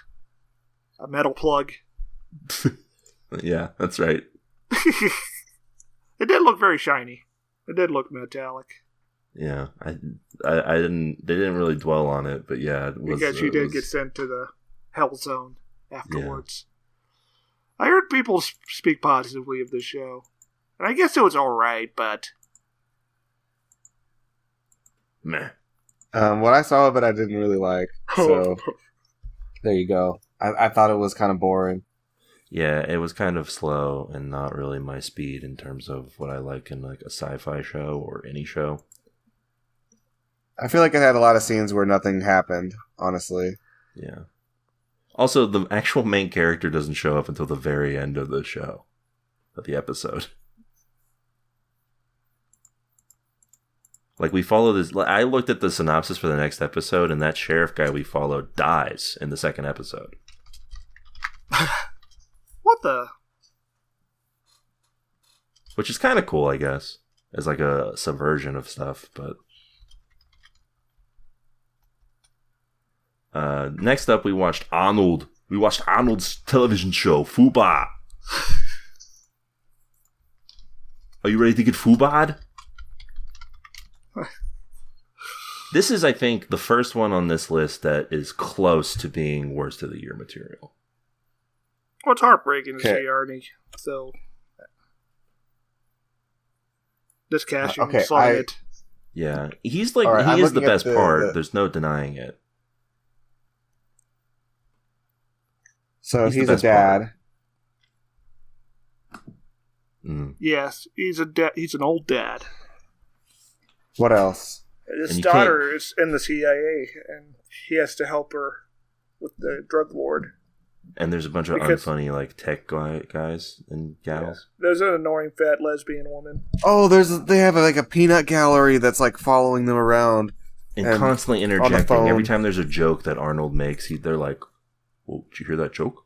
A metal plug.
Yeah, that's right.
It did look very shiny. It did look metallic.
Yeah, I didn't. They didn't really dwell on it, but yeah, it was.
Because she did get sent to the hell zone afterwards. Yeah. I heard people speak positively of this show, and I guess it was all right, but
meh.
What I saw of it, I didn't really like. So there you go. I thought it was kind of boring.
Yeah, it was kind of slow and not really my speed in terms of what I like in like a sci-fi show or any show.
I feel like it had a lot of scenes where nothing happened, honestly.
Yeah. Also, the actual main character doesn't show up until the very end of the show, of the episode. Like, we follow this... I looked at the synopsis for the next episode, and that sheriff guy we followed dies in the second episode.
What the?
Which is kind of cool, I guess. As like a subversion of stuff, but... next up, we watched Arnold. We watched Arnold's television show, Fubar. Are you ready to get Fubad? This is, I think, the first one on this list that is close to being worst of the year material.
Well, it's heartbreaking to see Arnie. So, this casting saw it.
Yeah, he's like
right,
he is the best part. There's no denying it.
So he's a dad.
Yes, he's an old dad.
What else?
His daughter is in the CIA, and he has to help her with the drug lord.
And there's a bunch of unfunny like tech guys and gals.
Yeah, there's an annoying fat lesbian woman.
Oh, they have like a peanut gallery that's like following them around
and constantly interjecting. Every time there's a joke that Arnold makes, they're like, "Well, did you hear that joke?"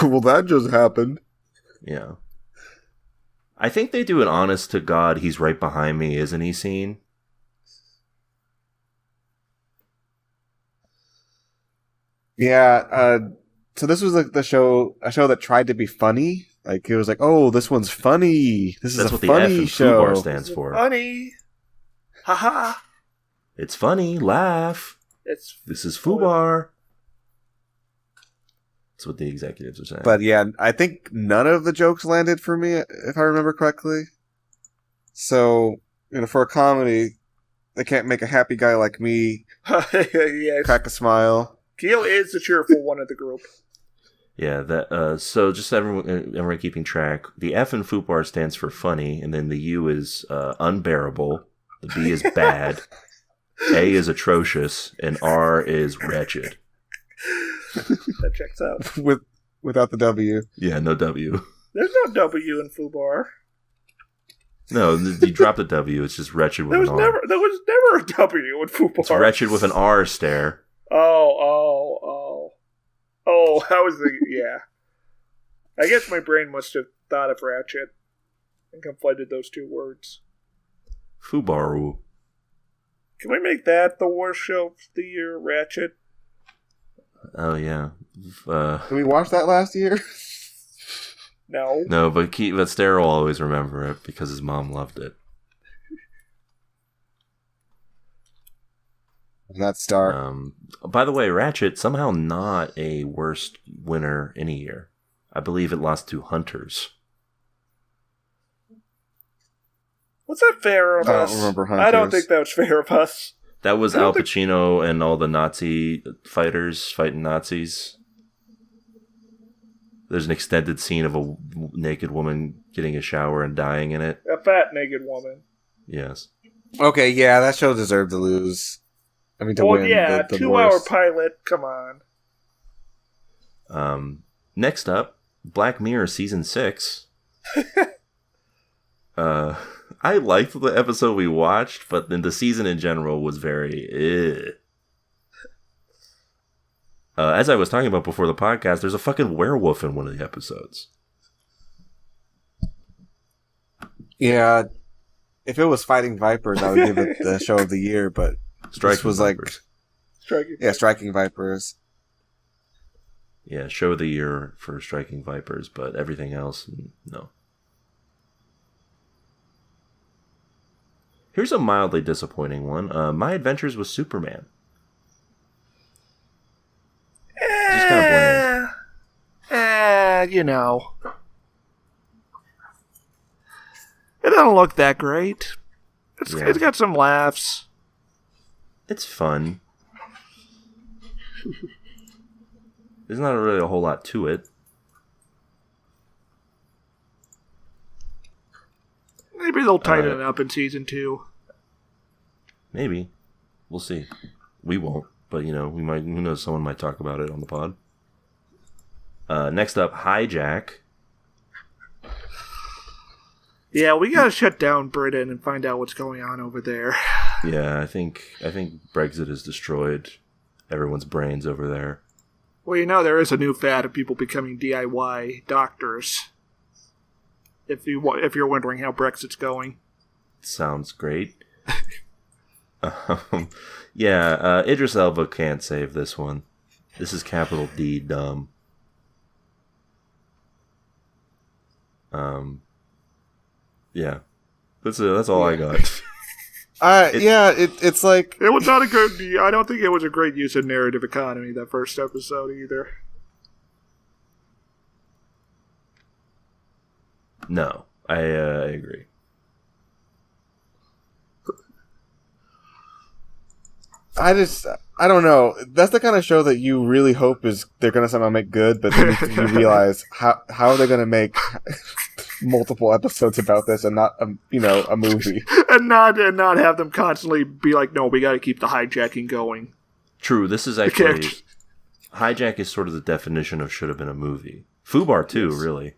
Well, that just happened.
Yeah. I think they do an honest to God, he's right behind me, isn't he scene?
Yeah, so this was like a show that tried to be funny. Like, it was like, oh, this one's funny. That's a
what
funny
the F
show.
Fubar stands for.
Funny. Haha.
It's funny. Laugh. This is Fubar. That's what the executives are saying.
But yeah, I think none of the jokes landed for me, if I remember correctly. So, for a comedy, they can't make a happy guy like me
yes.
crack a smile.
Keel is the cheerful one of the group.
Yeah, that. So just everyone keeping track. The F in Fubar stands for funny, and then the U is unbearable. The B is bad. A is atrocious, and R is wretched.
That checks out.
Without the W.
Yeah, no W.
There's no W in Fubar.
No, you drop the W. It's just wretched with an R.
There was never a W in Fubar.
It's wretched with an R stare.
Oh, how was the... Yeah. I guess my brain must have thought of Ratchet and conflated those two words.
Fubaru.
Can we make that the worst show of the year, Ratchet?
Oh, yeah.
Did we watch that last year?
No.
No, but Stare will always remember it because his mom loved it.
That's Star.
By the way, Ratchet, somehow not a worst winner any year. I believe it lost to Hunters.
Was that fair of us?
I don't remember Hunters.
I don't think that was fair of us.
That was Al Pacino and all the Nazi fighters fighting Nazis. There's an extended scene of a naked woman getting a shower and dying in it.
A fat naked woman.
Yes.
Okay, yeah, that show deserved to lose. I mean, to win.
Yeah,
the
2-hour pilot. Come on.
Next up, Black Mirror Season 6. I liked the episode we watched, but then the season in general was very... as I was talking about before the podcast, there's a fucking werewolf in one of the episodes.
Yeah, if it was Fighting Vipers, I would give it the show of the year, but this was
Vipers.
Striking Vipers.
Yeah, show of the year for Striking Vipers, but everything else, no. Here's a mildly disappointing one. My Adventures with Superman. Just kind of bland.
It doesn't look that great. It's got some laughs.
It's fun. There's not really a whole lot to it.
Maybe they'll tighten it up in season 2.
Maybe. We'll see. We won't, but we might. Who knows? Someone might talk about it on the pod. Next up, Hijack.
Yeah, we gotta shut down Britain and find out what's going on over there.
Yeah, I think Brexit has destroyed everyone's brains over there.
Well, there is a new fad of people becoming DIY doctors. If you're wondering how Brexit's going.
Sounds great. Idris Elba can't save this one. This is capital D dumb. Yeah, that's all I got.
It's like
it was not a good. I don't think it was a great use of narrative economy that first episode either.
No, I agree.
I don't know. That's the kind of show that you really hope they're going to somehow make good, but then you realize how are they going to make multiple episodes about this and not a movie,
and not have them constantly be like, no, we got to keep the hijacking going.
True, this is actually Hijack is sort of the definition of should have been a movie. Fubar too, yes. Really,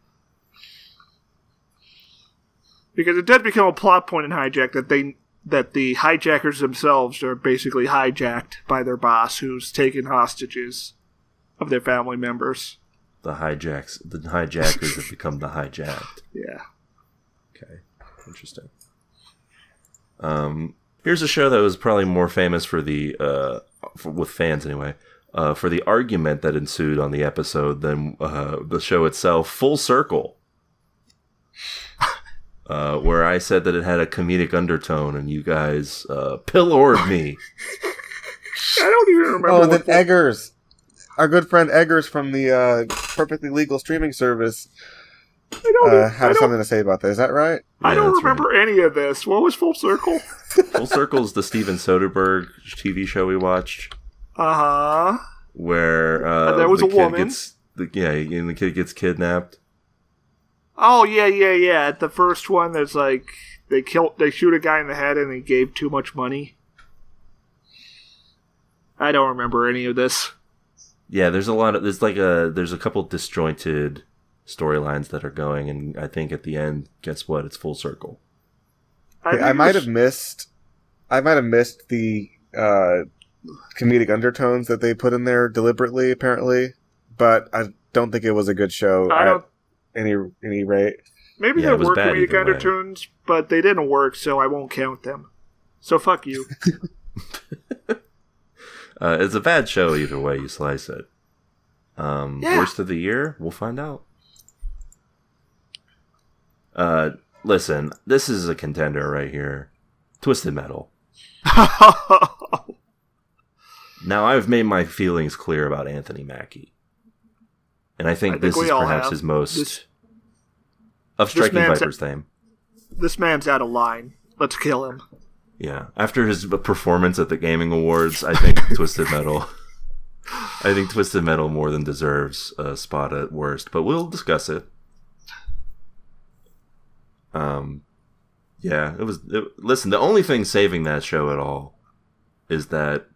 because it did become a plot point in Hijack that the hijackers themselves are basically hijacked by their boss, who's taken hostages of their family members.
The hijackers have become the hijacked.
Yeah.
Okay. Interesting. Here's a show that was probably more famous for with fans anyway, for the argument that ensued on the episode than the show itself. Full Circle. Where I said that it had a comedic undertone, and you guys pillored me.
I don't even remember.
Oh, then Eggers. Our good friend Eggers from the Perfectly Legal streaming service had something to say about that. Is that right?
I don't remember any of this. What was Full Circle?
Full Circle is the Steven Soderbergh TV show we watched.
Uh-huh.
Where
there was a woman.
And the kid gets kidnapped.
Oh, yeah. At the first one, there's like, they shoot a guy in the head and he gave too much money. I don't remember any of this. Yeah,
there's a couple disjointed storylines that are going, and I think at the end, guess what? It's full circle.
I might have missed the comedic undertones that they put in there deliberately, apparently, but I don't think it was a good show at any rate.
Maybe there were comedic undertones, but they didn't work, so I won't count them. So fuck you.
It's a bad show either way you slice it. Worst of the year? We'll find out. Listen, this is a contender right here. Twisted Metal. Now, I've made my feelings clear about Anthony Mackie. And I think this is perhaps his most... of Striking Viper's fame.
This man's out of line. Let's kill him.
Yeah. After his performance at the Gaming Awards, I think Twisted Metal more than deserves a spot at worst. But we'll discuss it. Yeah, listen, the only thing saving that show at all is that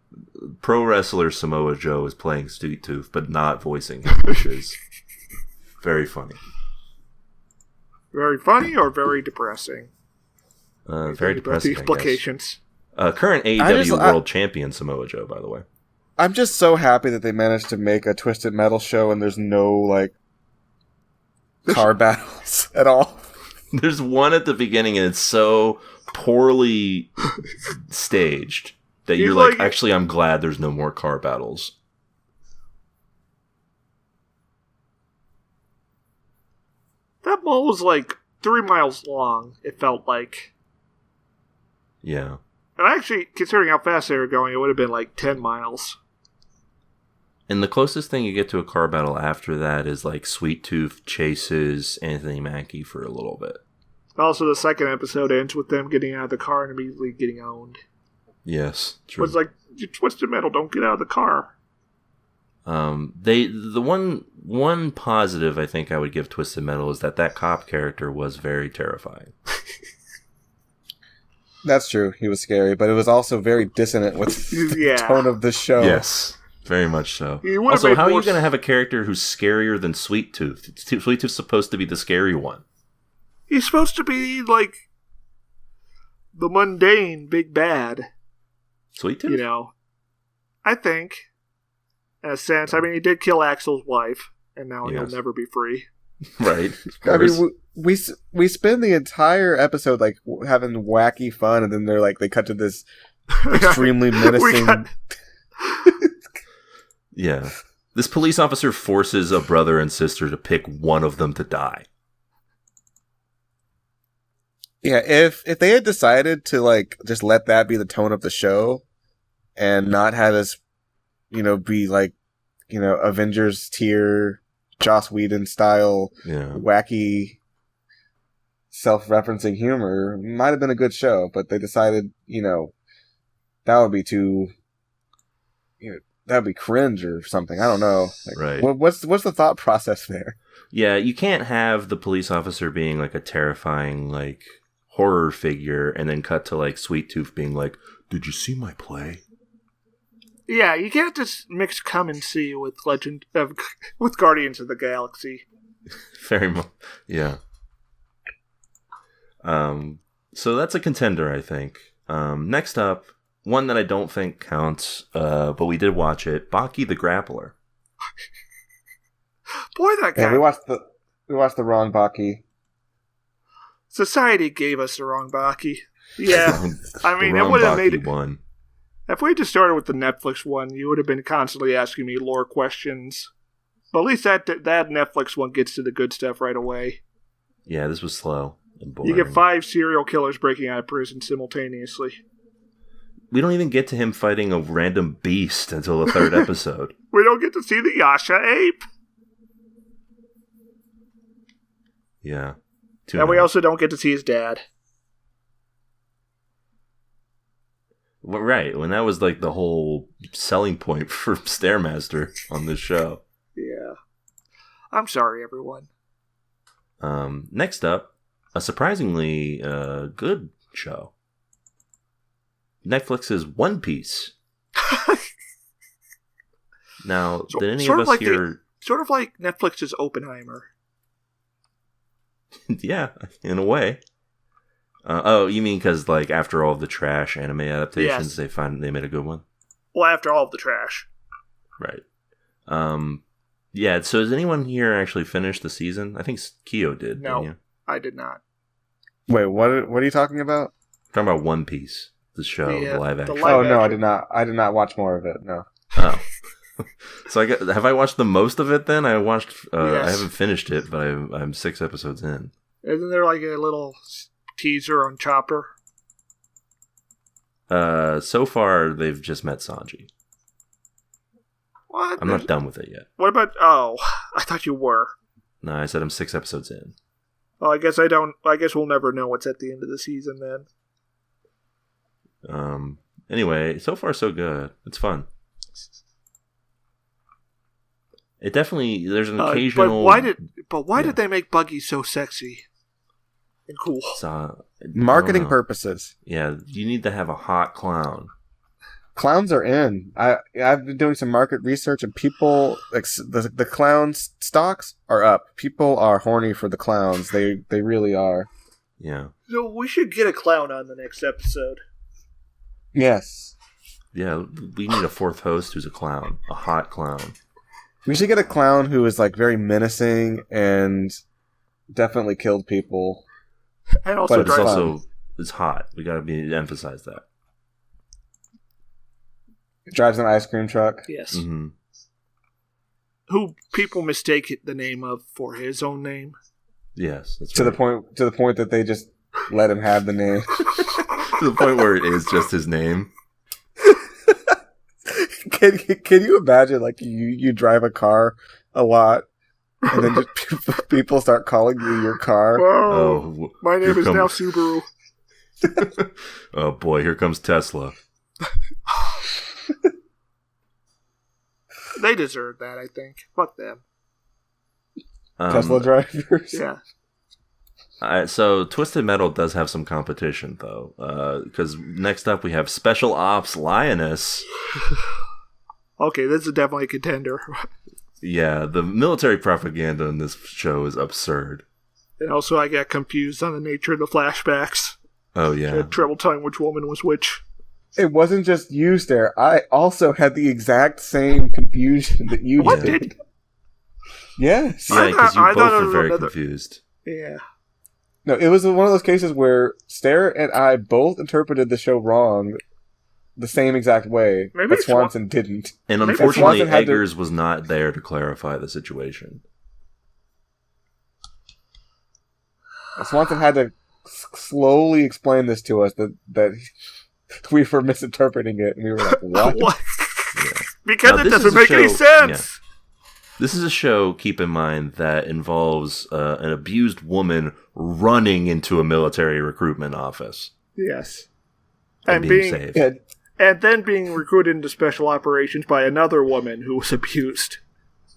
pro wrestler Samoa Joe is playing Sweet Tooth, but not voicing him, which is very funny.
Very funny or very depressing?
Very depressing.
The implications.
Current AEW World Champion Samoa Joe, by the way.
I'm just so happy that they managed to make a Twisted Metal show and there's no car battles at all.
There's one at the beginning and it's so poorly staged that you're like, actually, I'm glad there's no more car battles.
That mall was 3 miles long, it felt like.
Yeah.
And actually, considering how fast they were going, it would have been 10 miles.
And the closest thing you get to a car battle after that is Sweet Tooth chases Anthony Mackie for a little bit.
Also, the second episode ends with them getting out of the car and immediately getting owned.
Yes, true.
It's like, Twisted Metal, don't get out of the car.
The one positive I think I would give Twisted Metal is that cop character was very terrifying.
That's true. He was scary, but it was also very dissonant with the tone of the show.
Yes, very much so. Also, how are you going to have a character who's scarier than Sweet Tooth? Sweet Tooth's supposed to be the scary one.
He's supposed to be, like, the mundane big bad.
Sweet Tooth?
You know, I think, in a sense. I mean, he did kill Axel's wife, and now he'll never be free.
Right.
I mean, we spend the entire episode like having wacky fun, and then they cut to this extremely menacing.
Yeah, this police officer forces a brother and sister to pick one of them to die.
Yeah, if they had decided to like just let that be the tone of the show, and not have us, be like, Avengers tier, Joss Whedon style, wacky, self-referencing humor, might have been a good show. But they decided, that would be too, that would be cringe or something. I don't know. Like,
right.
What's the thought process there?
Yeah, you can't have the police officer being like a terrifying like horror figure, and then cut to like Sweet Tooth being like, "Did you see my play?"
Yeah, you can't just mix Come and See with with Guardians of the Galaxy.
Very much, yeah. So that's a contender, I think. Next up, one that I don't think counts, but we did watch it. Baki the Grappler.
Boy, that guy.
Yeah, we watched the wrong Baki.
Society gave us the wrong Baki. Yeah, I mean, it would have made it. One. If we just started with the Netflix one, you would have been constantly asking me lore questions. But at least that Netflix one gets to the good stuff right away.
Yeah, this was slow and boring.
You get 5 serial killers breaking out of prison simultaneously.
We don't even get to him fighting a random beast until the 3rd episode.
We don't get to see the Yasha ape.
Yeah.
And we also don't get to see his dad.
Well, right, when that was like the whole selling point for Stairmaster on this show.
Yeah. I'm sorry, everyone.
Next up, a surprisingly good show. Netflix's One Piece. Now, did any of us hear...
Sort of like Netflix's Oppenheimer.
Yeah, in a way. Oh, you mean because like after all of the trash anime adaptations, they made a good one?
Well, after all of the trash.
Right. Yeah, so has anyone here actually finished the season? I think Kyo did.
No, I did not.
Wait, what are you talking about?
I'm talking about One Piece, the show, the live action.
No, I did not. I did not watch more of it, no.
Oh. So have I watched the most of it then? I watched, I haven't finished it, but I'm 6 episodes in.
Isn't there like a little teaser on Chopper?
So far, they've just met Sanji.
What?
I'm not done with it yet.
What about... Oh, I thought you were.
No, I said I'm 6 episodes in.
Oh, I guess I don't... I guess we'll never know what's at the end of the season then.
Anyway, so far so good. It's fun. It definitely... There's an occasional...
But why did they make Buggy so sexy and cool?
Marketing purposes.
Yeah, you need to have a hot clown.
Clowns are in. I've been doing some market research, and people like the clown stocks are up. People are horny for the clowns. They really are.
Yeah.
So we should get a clown on the next episode.
Yes.
Yeah, we need a 4th host who's a clown, a hot clown.
We should get a clown who is like very menacing and definitely killed people.
And also,
it's hot. We gotta emphasize that.
Drives an ice cream truck.
Yes.
Mm-hmm.
Who people mistake the name of for his own name.
Yes, that's
to the point that they just let him have the name.
To the point where it is just his name.
Can you imagine, like, you drive a car a lot, and then just people start calling you your car?
Oh, my name is now Subaru.
Oh boy, here comes Tesla.
They deserve that, I think. Fuck them.
Tesla drivers?
Yeah.
So Twisted Metal does have some competition, though, because next up we have Special Ops Lioness.
Okay, this is definitely a contender.
Yeah, the military propaganda in this show is absurd.
And also I got confused on the nature of the flashbacks.
Oh, yeah.
I had trouble telling which woman was which.
It wasn't just you, Stare. I also had the exact same confusion that you did. Yes.
Yeah, because you both were very confused.
Yeah.
No, it was one of those cases where Stare and I both interpreted the show wrong the same exact way, but Swanson didn't.
And unfortunately, Eggers was not there to clarify the situation.
Swanson had to slowly explain this to us, that we were misinterpreting it, and we were like, what?
Yeah. Because it doesn't make any sense! Yeah.
This is a show, keep in mind, that involves an abused woman running into a military recruitment office.
Yes.
And being saved.
Yeah.
And then being recruited into special operations by another woman who was abused.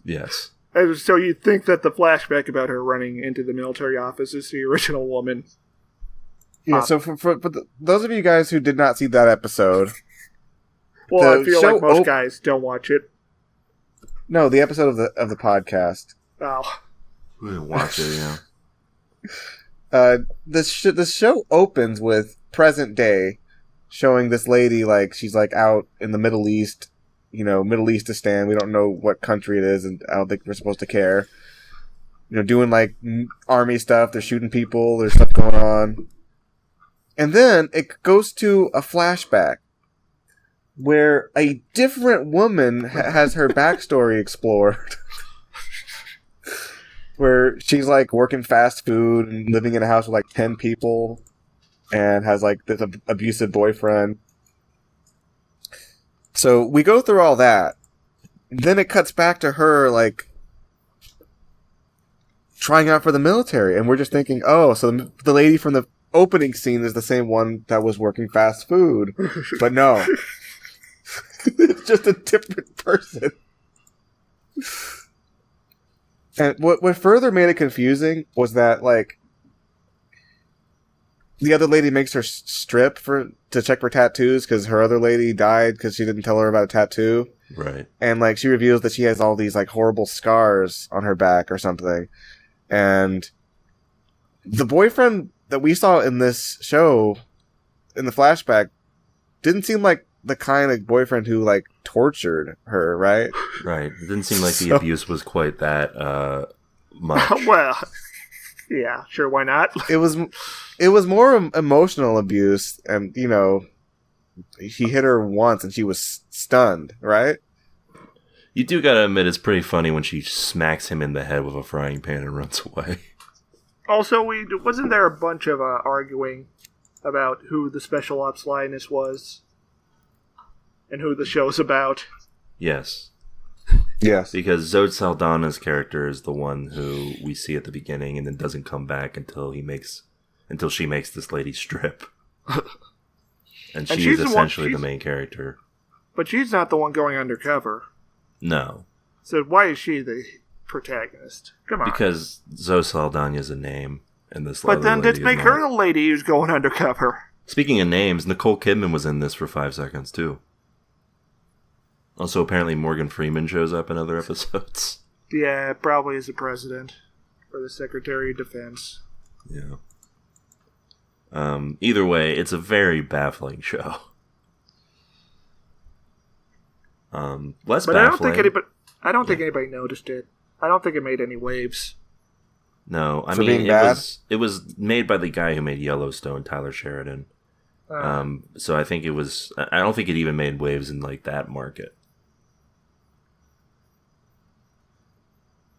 Yes.
And so you think that the flashback about her running into the military office is the original woman.
Yeah, so for those of you guys who did not see that episode...
Well, I feel like most guys don't watch it.
No, the episode of the podcast.
Oh.
We didn't watch it,
yeah. This show opens with present day, showing this lady, like, she's, like, out in the Middle East, Middle Eastistan. We don't know what country it is, and I don't think we're supposed to care. Doing, like, army stuff. They're shooting people. There's stuff going on. And then it goes to a flashback where a different woman has her backstory explored. Where she's, like, working fast food and living in a house with, like, 10 people and has, like, this abusive boyfriend. So we go through all that. Then it cuts back to her, like, trying out for the military. And we're just thinking, oh, so the lady from the opening scene is the same one that was working fast food. But no. It's just a different person. And what further made it confusing was that, like, the other lady makes her strip to check for tattoos because her other lady died because she didn't tell her about a tattoo.
Right.
And, like, she reveals that she has all these, like, horrible scars on her back or something. And the boyfriend that we saw in this show, in the flashback, didn't seem like the kind of boyfriend who, like, tortured her, right?
Right. It didn't seem like the abuse was quite that much.
Well, yeah, sure, why not?
It was more emotional abuse, and, he hit her once and she was stunned, right?
You do gotta admit it's pretty funny when she smacks him in the head with a frying pan and runs away.
Also, wasn't there a bunch of arguing about who the Special Ops Lioness was? And who the show's about?
Yes.
Yes.
Because Zoe Saldana's character is the one who we see at the beginning and then doesn't come back until she makes this lady strip. And she is essentially the main character.
But she's not the one going undercover.
No.
So why is she the protagonist? Come on.
Because Zoe Saldana is a name. And this
but then let's make her the lady who's going undercover.
Speaking of names, Nicole Kidman was in this for 5 seconds, too. Also, apparently Morgan Freeman shows up in other episodes.
Yeah, probably as the president. Or the Secretary of Defense.
Yeah. Either way, it's a very baffling show. Less
but
baffling.
I don't think anybody noticed it. I don't think it made any waves.
No, I
For
mean,
being bad?
it was made by the guy who made Yellowstone, Tyler Sheridan. So I think I don't think it even made waves in, like, that market.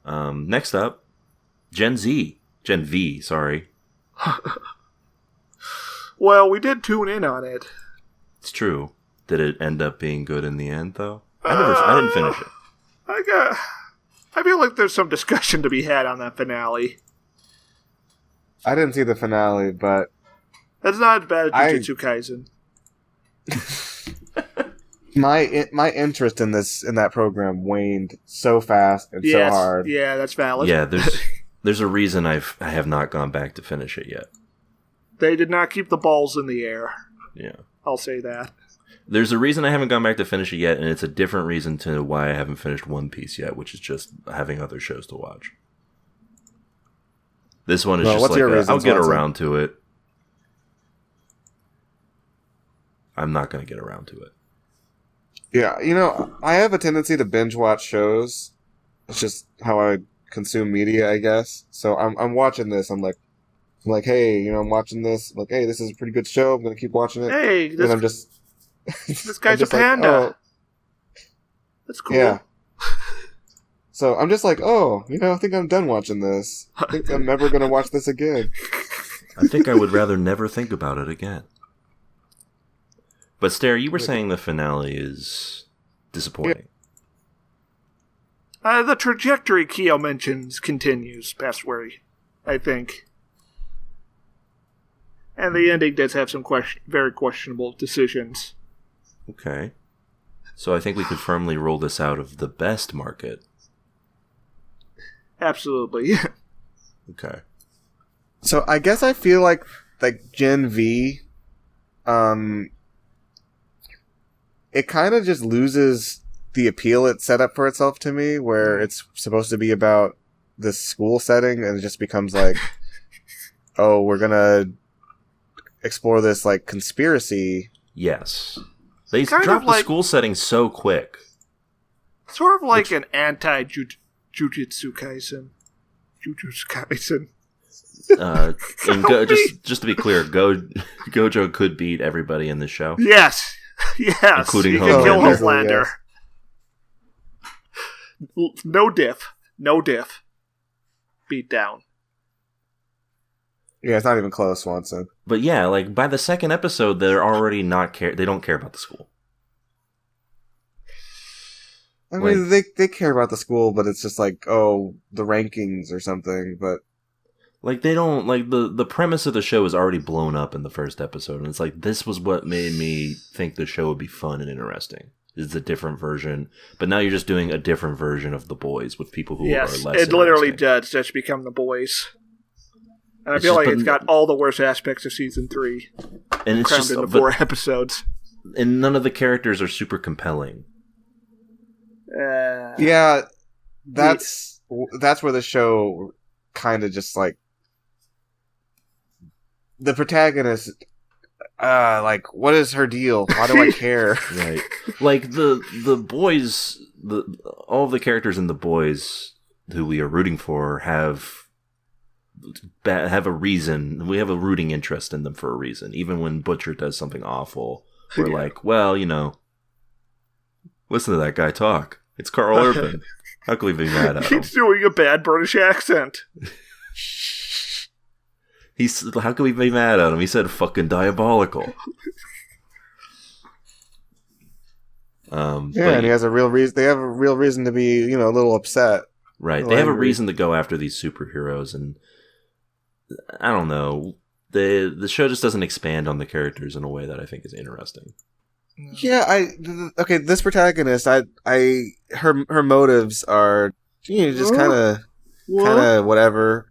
Next up, Gen V, sorry.
Well, we did tune in on it.
It's true. Did it end up being good in the end, though? I didn't finish it.
I feel like there's some discussion to be had on that finale.
I didn't see the finale, but
that's not as bad as Jujutsu Kaisen.
My interest in that program waned so fast and so hard.
Yeah, that's valid.
Yeah, There's a reason I have not gone back to finish it yet.
They did not keep the balls in the air.
Yeah.
I'll say that.
There's a reason I haven't gone back to finish it yet, and it's a different reason to why I haven't finished One Piece yet, which is just having other shows to watch. This one is just like, I'll get around to it. I'm not going to get around to it.
Yeah, I have a tendency to binge watch shows. It's just how I consume media, I guess. So I'm watching this. I'm like, hey, I'm watching this. I'm like, hey, this is a pretty good show. I'm going to keep watching it.
Hey,
and I'm just...
This guy's a panda. Like, oh. That's cool.
Yeah. So I'm just like, I think I'm done watching this. I think I'm never going to watch this again.
I think I would rather never think about it again. But Stair, you were saying the finale is disappointing.
Yeah. The trajectory Keo mentions continues past where I think. And the ending does have some very questionable decisions.
Okay. So I think we could firmly roll this out of the best market.
Absolutely.
Okay.
So I guess I feel like Gen V, it kind of just loses the appeal it set up for itself to me, where it's supposed to be about this school setting, and it just becomes like, oh, we're gonna explore this conspiracy.
Yes. They dropped the school setting so quick.
Sort of like an anti-Jujutsu Kaisen. Jujutsu Kaisen.
Just to be clear, Gojo could beat everybody in this show.
Yes.
Including
Homelander. No diff. Beat down.
Yeah, it's not even close, Swanson.
But yeah, by the second episode, they're already they don't care about the school.
I mean, they care about the school, but it's just the rankings or something, but...
they don't, the premise of the show is already blown up in the first episode, and it's this was what made me think the show would be fun and interesting. It's a different version, but now you're just doing a different version of The Boys with people who are less
it literally does just become The Boys. And I feel like it's got all the worst aspects of season 3.
And it's
crammed into 4 episodes.
And none of the characters are super compelling.
Yeah, that's where the show kind of just the protagonist, what is her deal? Why do I care?
Right. The boys, all of the characters in The Boys who we are rooting for have a reason. We have a rooting interest in them for a reason. Even when Butcher does something awful, we're listen to that guy talk. It's Carl Urban. How can we be mad at him?
He's doing a bad British accent.
How can we be mad at him? He said fucking diabolical.
And he has a real reason. They have a real reason to be, a little upset.
Right. They have a reason to go after these superheroes, and I don't know. The show just doesn't expand on the characters in a way that I think is interesting.
Yeah, this protagonist, her motives are, just kind of whatever.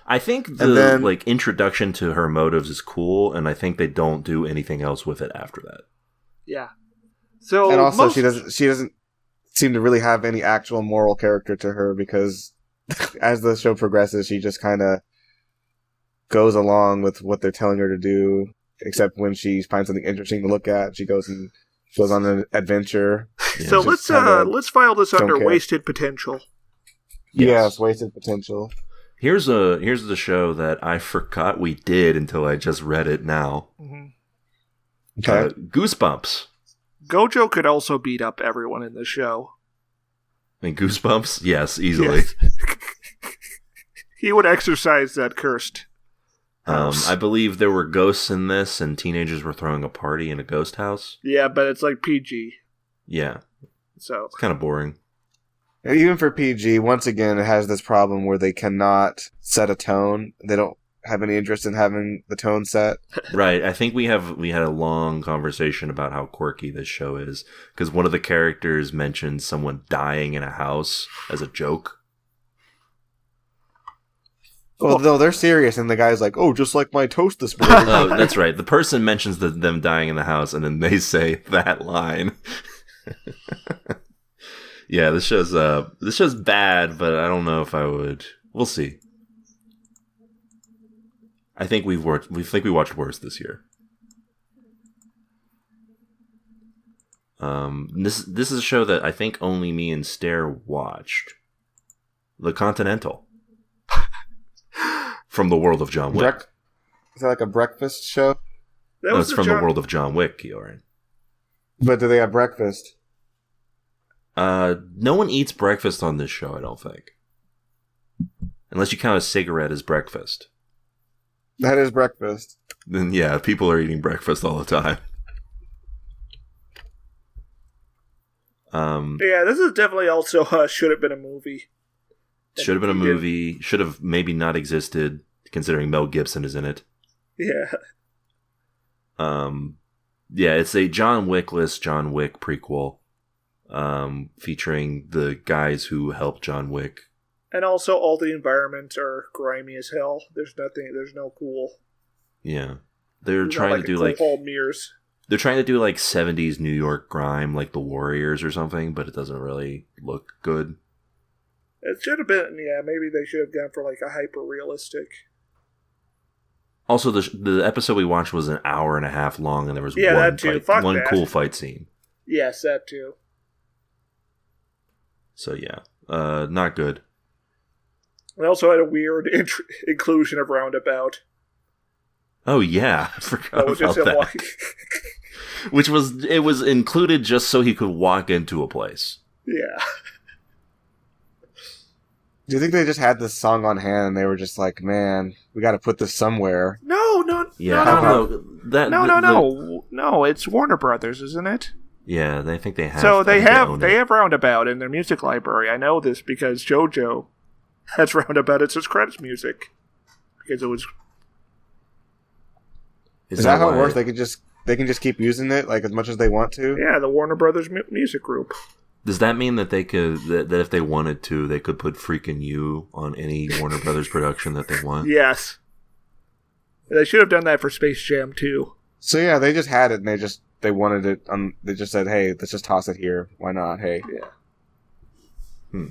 I think the introduction to her motives is cool, and I think they don't do anything else with it after that.
Yeah. So
and also she doesn't seem to really have any actual moral character to her, because as the show progresses, she just kind of goes along with what they're telling her to do, except when she finds something interesting to look at, she goes on an adventure.
Yeah. So let's file this under wasted potential.
Yes, wasted potential.
Here's the show that I forgot we did until I just read it now.
Mm-hmm.
Okay.
Goosebumps.
Gojo could also beat up everyone in the show.
I mean, Goosebumps? Yes, easily.
Yes. He would exercise that cursed house.
I believe there were ghosts in this, and teenagers were throwing a party in a ghost house.
Yeah, but it's PG.
Yeah.
So
it's kind of boring.
Even for PG, once again, it has this problem where they cannot set a tone. They don't have any interest in having the tone set.
Right. I think we had a long conversation about how quirky this show is, because one of the characters mentioned someone dying in a house as a joke.
Well, no, they're serious, and the guy's like, "Oh, just like my toast this morning."
Oh, that's right. The person mentions them dying in the house, and then they say that line. Yeah, this show's bad, but I don't know if I would. We'll see. I think we watched worse this year. This is a show that I think only me and Stair watched. The Continental. From the world of John Wick.
Is that like a breakfast show?
No, it's from the world of John Wick, Kiorein.
But do they have breakfast?
No one eats breakfast on this show, I don't think. Unless you count a cigarette as breakfast.
That is breakfast.
Then yeah, people are eating breakfast all the time.
Yeah, this is definitely also should have been a movie.
Should have been a movie. Should have maybe not existed, considering Mel Gibson is in it.
Yeah.
Yeah, it's a John Wick-less John Wick prequel, featuring the guys who helped John Wick.
And also, all the environments are grimy as hell. There's no cool.
Yeah, they're trying to do like
mirrors.
They're trying to do like 70s New York grime, like the Warriors or something, but it doesn't really look good.
It should have been, yeah. Maybe they should have gone for like a hyper realistic.
Also, the episode we watched was an hour and a half long, and there was one cool fight scene.
Yes, that too.
So yeah, not good.
It also had a weird inclusion of Roundabout.
Oh yeah, I forgot about that. It was included just so he could walk into a place.
Yeah.
Do you think they just had this song on hand and they were just like, "Man, we got to put this somewhere"?
No.
Yeah, I don't
know. No, it's Warner Brothers, isn't it?
Yeah, they think they have.
So they have Roundabout in their music library. I know this because JoJo has Roundabout as its credits music because it was.
Is that how it works? They can just keep using it like as much as they want to.
Yeah, the Warner Brothers music group.
Does that mean that they could that if they wanted to, they could put "Freakin' You" on any Warner Brothers production that they want?
Yes. They should have done that for Space Jam too.
So yeah, they just had it and they wanted it. They just said, "Hey, let's just toss it here. Why not?" Hey.
Yeah.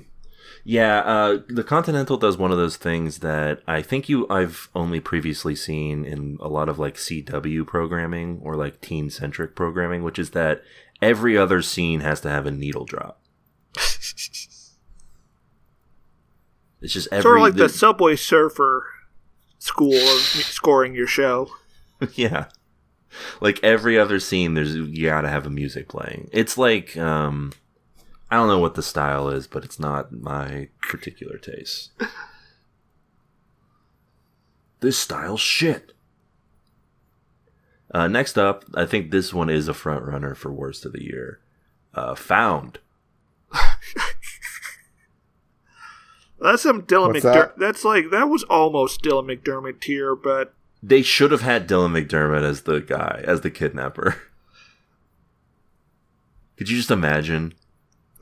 Yeah, the Continental does one of those things that I think I've only previously seen in a lot of like CW programming or like teen-centric programming, which is that every other scene has to have a needle drop. It's just
sort of like the Subway Surfer school of scoring your show.
Yeah. Like every other scene, you gotta have a music playing. It's like, I don't know what the style is, but it's not my particular taste. This style's shit. Next up, I think this one is a front runner for worst of the year. Found.
That's some Dylan McDermott. That was almost Dylan McDermott tier, but
they should have had Dylan McDermott as the kidnapper. Could you just imagine?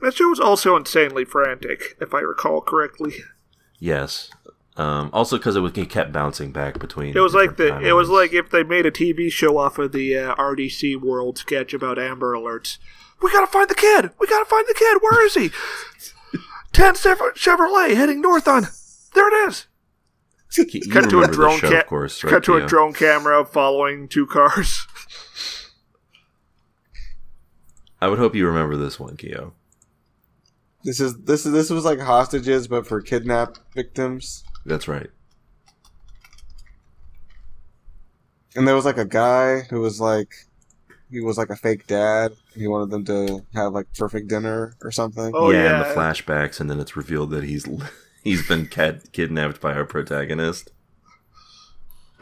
That show was also insanely frantic, if I recall correctly.
Yes. Also, because it kept bouncing back between.
It was like if they made a TV show off of the RDC World sketch about Amber Alerts. We gotta find the kid. Where is he? 10 Chevrolet heading north on. There it is. Cut to a drone cut to a drone camera following two cars.
I would hope you remember this one, Keo.
This was like hostages, but for kidnap victims.
That's right.
And there was like a guy who was like, he was like a fake dad. He wanted them to have like perfect dinner or something.
Oh yeah, and the flashbacks, and then it's revealed that he's been kidnapped by our protagonist.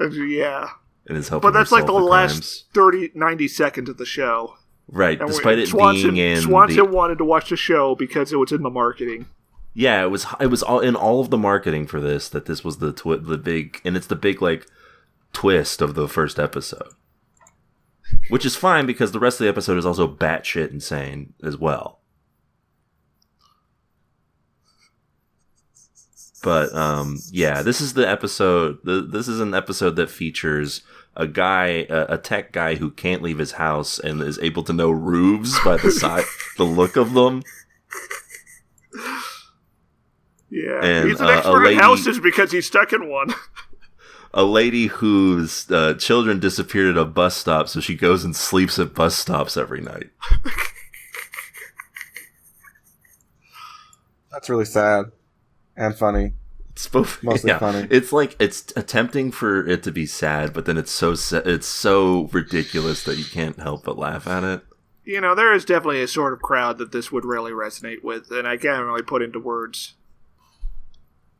Yeah,
and is helping.
But that's like the
last
90 seconds of the show.
Right,
and
despite it
Swanson,
being in
Swanson wanted to watch the show because it was in the marketing.
Yeah, it was all in all of the marketing for this. That this was the big like twist of the first episode, which is fine because the rest of the episode is also batshit insane as well. But yeah, this is the episode. This is an episode that features a guy, a tech guy who can't leave his house and is able to know roofs by the look of them.
Yeah,
and,
he's an expert in houses because he's stuck in one.
A lady whose children disappeared at a bus stop, so she goes and sleeps at bus stops every night.
That's really sad and funny.
It's both
mostly funny.
It's like it's attempting for it to be sad, but then it's so ridiculous that you can't help but laugh at it.
You know, there is definitely a sort of crowd that this would really resonate with, and I can't really put into words.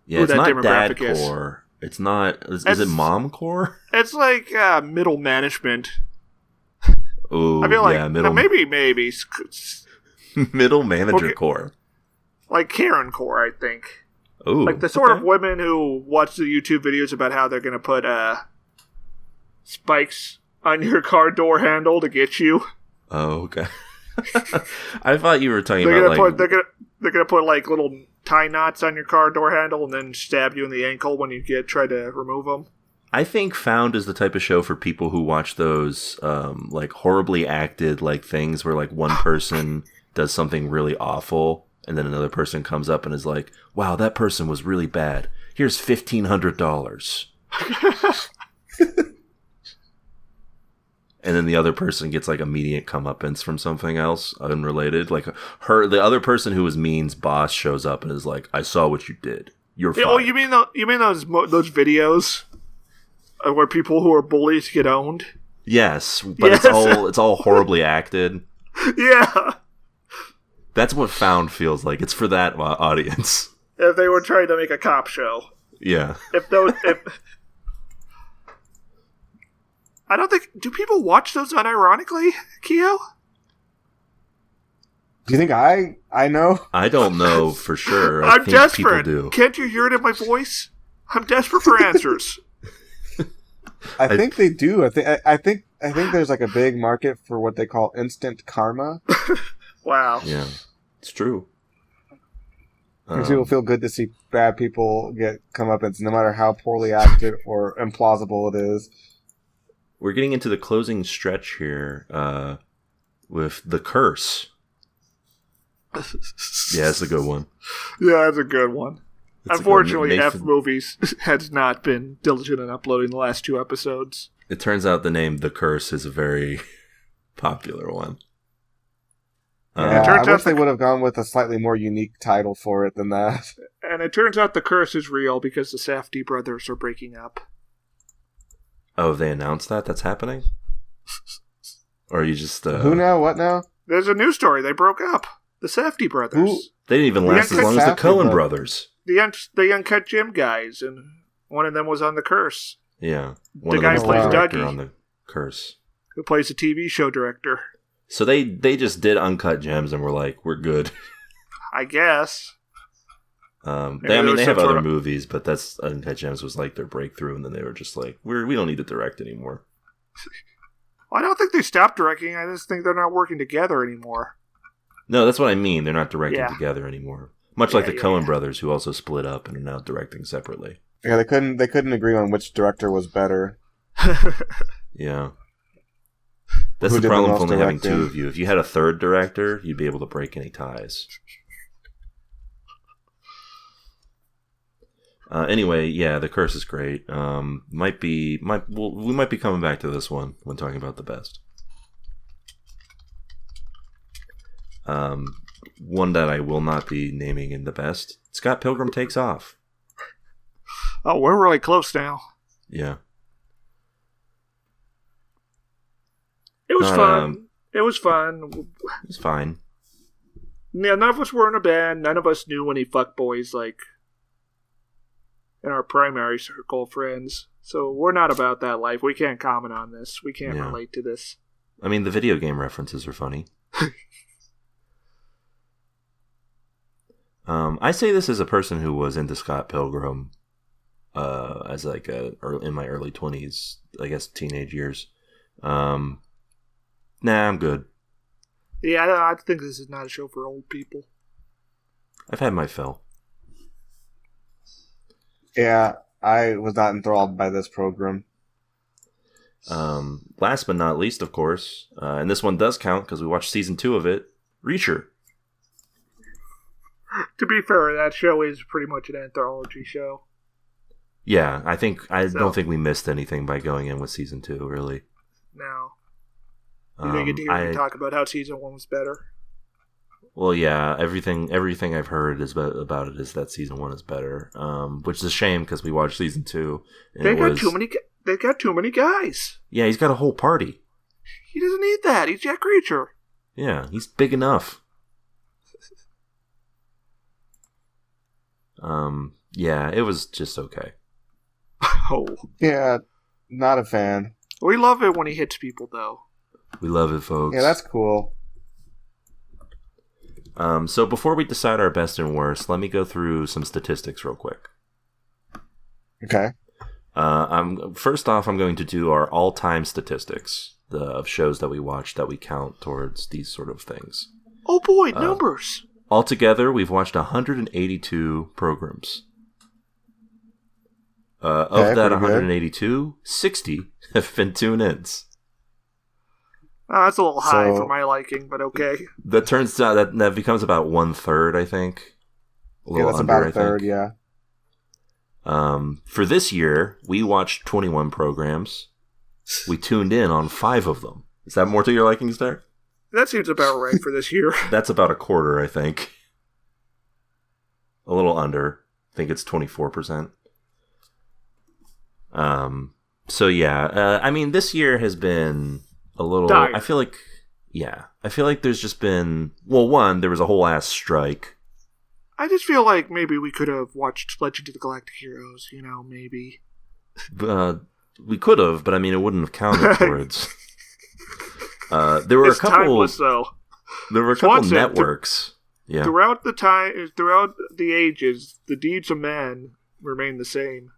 Yeah, it's not dad core. It's not. Is it mom core?
It's like middle management.
Oh,
I feel like
yeah, middle.
Maybe
middle manager core.
Like Karen core, I think.
Ooh,
like the sort of women who watch the YouTube videos about how they're going to put spikes on your car door handle to get you.
Oh, okay. I thought you were talking about
they're gonna put like little tie knots on your car door handle and then stab you in the ankle when you try to remove them.
I think Found is the type of show for people who watch those like horribly acted like things where like one person does something really awful and then another person comes up and is like, "Wow, that person was really bad. Here's $1,500." And then the other person gets like immediate comeuppance from something else unrelated. Like the other person who was mean's boss shows up and is like, "I saw what you did. You're fired."
Oh, you mean those videos where people who are bullies get owned?
Yes, but it's all horribly acted.
Yeah,
that's what Found feels like. It's for that audience.
If they were trying to make a cop show,
yeah.
If I don't think... Do people watch those unironically, Keo?
Do you think I know?
I don't know for sure.
I'm desperate.
People do.
Can't you hear it in my voice? I'm desperate for answers.
I think they do. I think there's like a big market for what they call instant karma.
Wow.
Yeah, it's true.
Because people feel good to see bad people get comeuppance, no matter how poorly acted or implausible it is.
We're getting into the closing stretch here with The Curse. Yeah, that's a good one.
Yeah, that's a good one. Unfortunately, F Movies has not been diligent in uploading the last 2 episodes.
It turns out the name The Curse is a very popular one.
Yeah, I wish they would have gone with a slightly more unique title for it than that.
And it turns out The Curse is real because the Safdie brothers are breaking up.
Oh, they announced that? That's happening? Or are you just...
Who now? What now?
There's a news story. They broke up. The Safdie brothers.
Who?
They didn't even last as long as the Coen brothers.
The Uncut Gem guys, and one of them was on The Curse.
Yeah.
The guy who plays Dougie.
On The Curse.
Who plays the TV show director.
So they just did Uncut Gems and were like, we're good.
I guess.
They have other movies, but that's Uncut Gems was like their breakthrough, and then they were just like, we don't need to direct anymore.
Well, I don't think they stopped directing. I just think they're not working together anymore.
No, that's what I mean. They're not directing together anymore. Much like the Coen brothers, who also split up and are now directing separately.
Yeah, they couldn't agree on which director was better.
Yeah. That's the problem with only having 2 of you. If you had a third director, you'd be able to break any ties. Anyway, yeah, The Curse is great. We might be coming back to this one when talking about the best. One that I will not be naming in the best. Scott Pilgrim Takes Off.
Oh, we're really close now.
Yeah.
It was fun. It was fun.
It's fine.
Yeah, none of us were in a band. None of us knew any fuckboys like in our primary circle of friends. So we're not about that life. We can't comment on this. We can't relate to this.
I mean, the video game references are funny. I say this as a person who was into Scott Pilgrim as like in my early 20s, I guess teenage years. Nah, I'm good.
Yeah, I think this is not a show for old people.
I've had my fill.
Yeah, I was not enthralled by this program.
Last but not least, of course, and this one does count because we watched season 2 of it, Reacher.
To be fair, that show is pretty much an anthology show.
Yeah, I don't think we missed anything by going in with season 2, really.
No. You didn't get to hear me talk about how season 1 was better?
Well, yeah, everything I've heard is about it is that season 1 is better, which is a shame because we watched season 2.
They got too many guys.
Yeah, he's got a whole party.
He doesn't need that. He's Jack Reacher.
Yeah, he's big enough. Yeah, it was just okay.
Oh.
Yeah, not a fan.
We love it when he hits people, though.
We love it, folks.
Yeah, that's cool.
So before we decide our best and worst, let me go through some statistics real quick.
Okay.
First off, I'm going to do our all-time statistics of shows that we watch that we count towards these sort of things.
Oh boy, numbers!
Altogether, we've watched 182 programs. Of that 182, 60 have been tune-ins.
That's a little high for my liking, but okay.
That turns out that becomes about 1/3, I think. A little
that's
under,
about a third, yeah.
For this year, we watched 21 programs. We tuned in on 5 of them. Is that more to your liking, Star?
That seems about right for this year.
That's about a quarter, I think. A little under. I think it's 24%. So yeah, I mean, this year has been a little...
Dire.
I feel like there's just been... Well, one, there was a whole ass strike.
I just feel like maybe we could have watched Legend of the Galactic Heroes, maybe.
We could have, but I mean, it wouldn't have counted towards... there were
it's
a couple...
timeless, though.
There were a couple
Swanson,
networks. Yeah.
Throughout the ages, the deeds of man remain the same.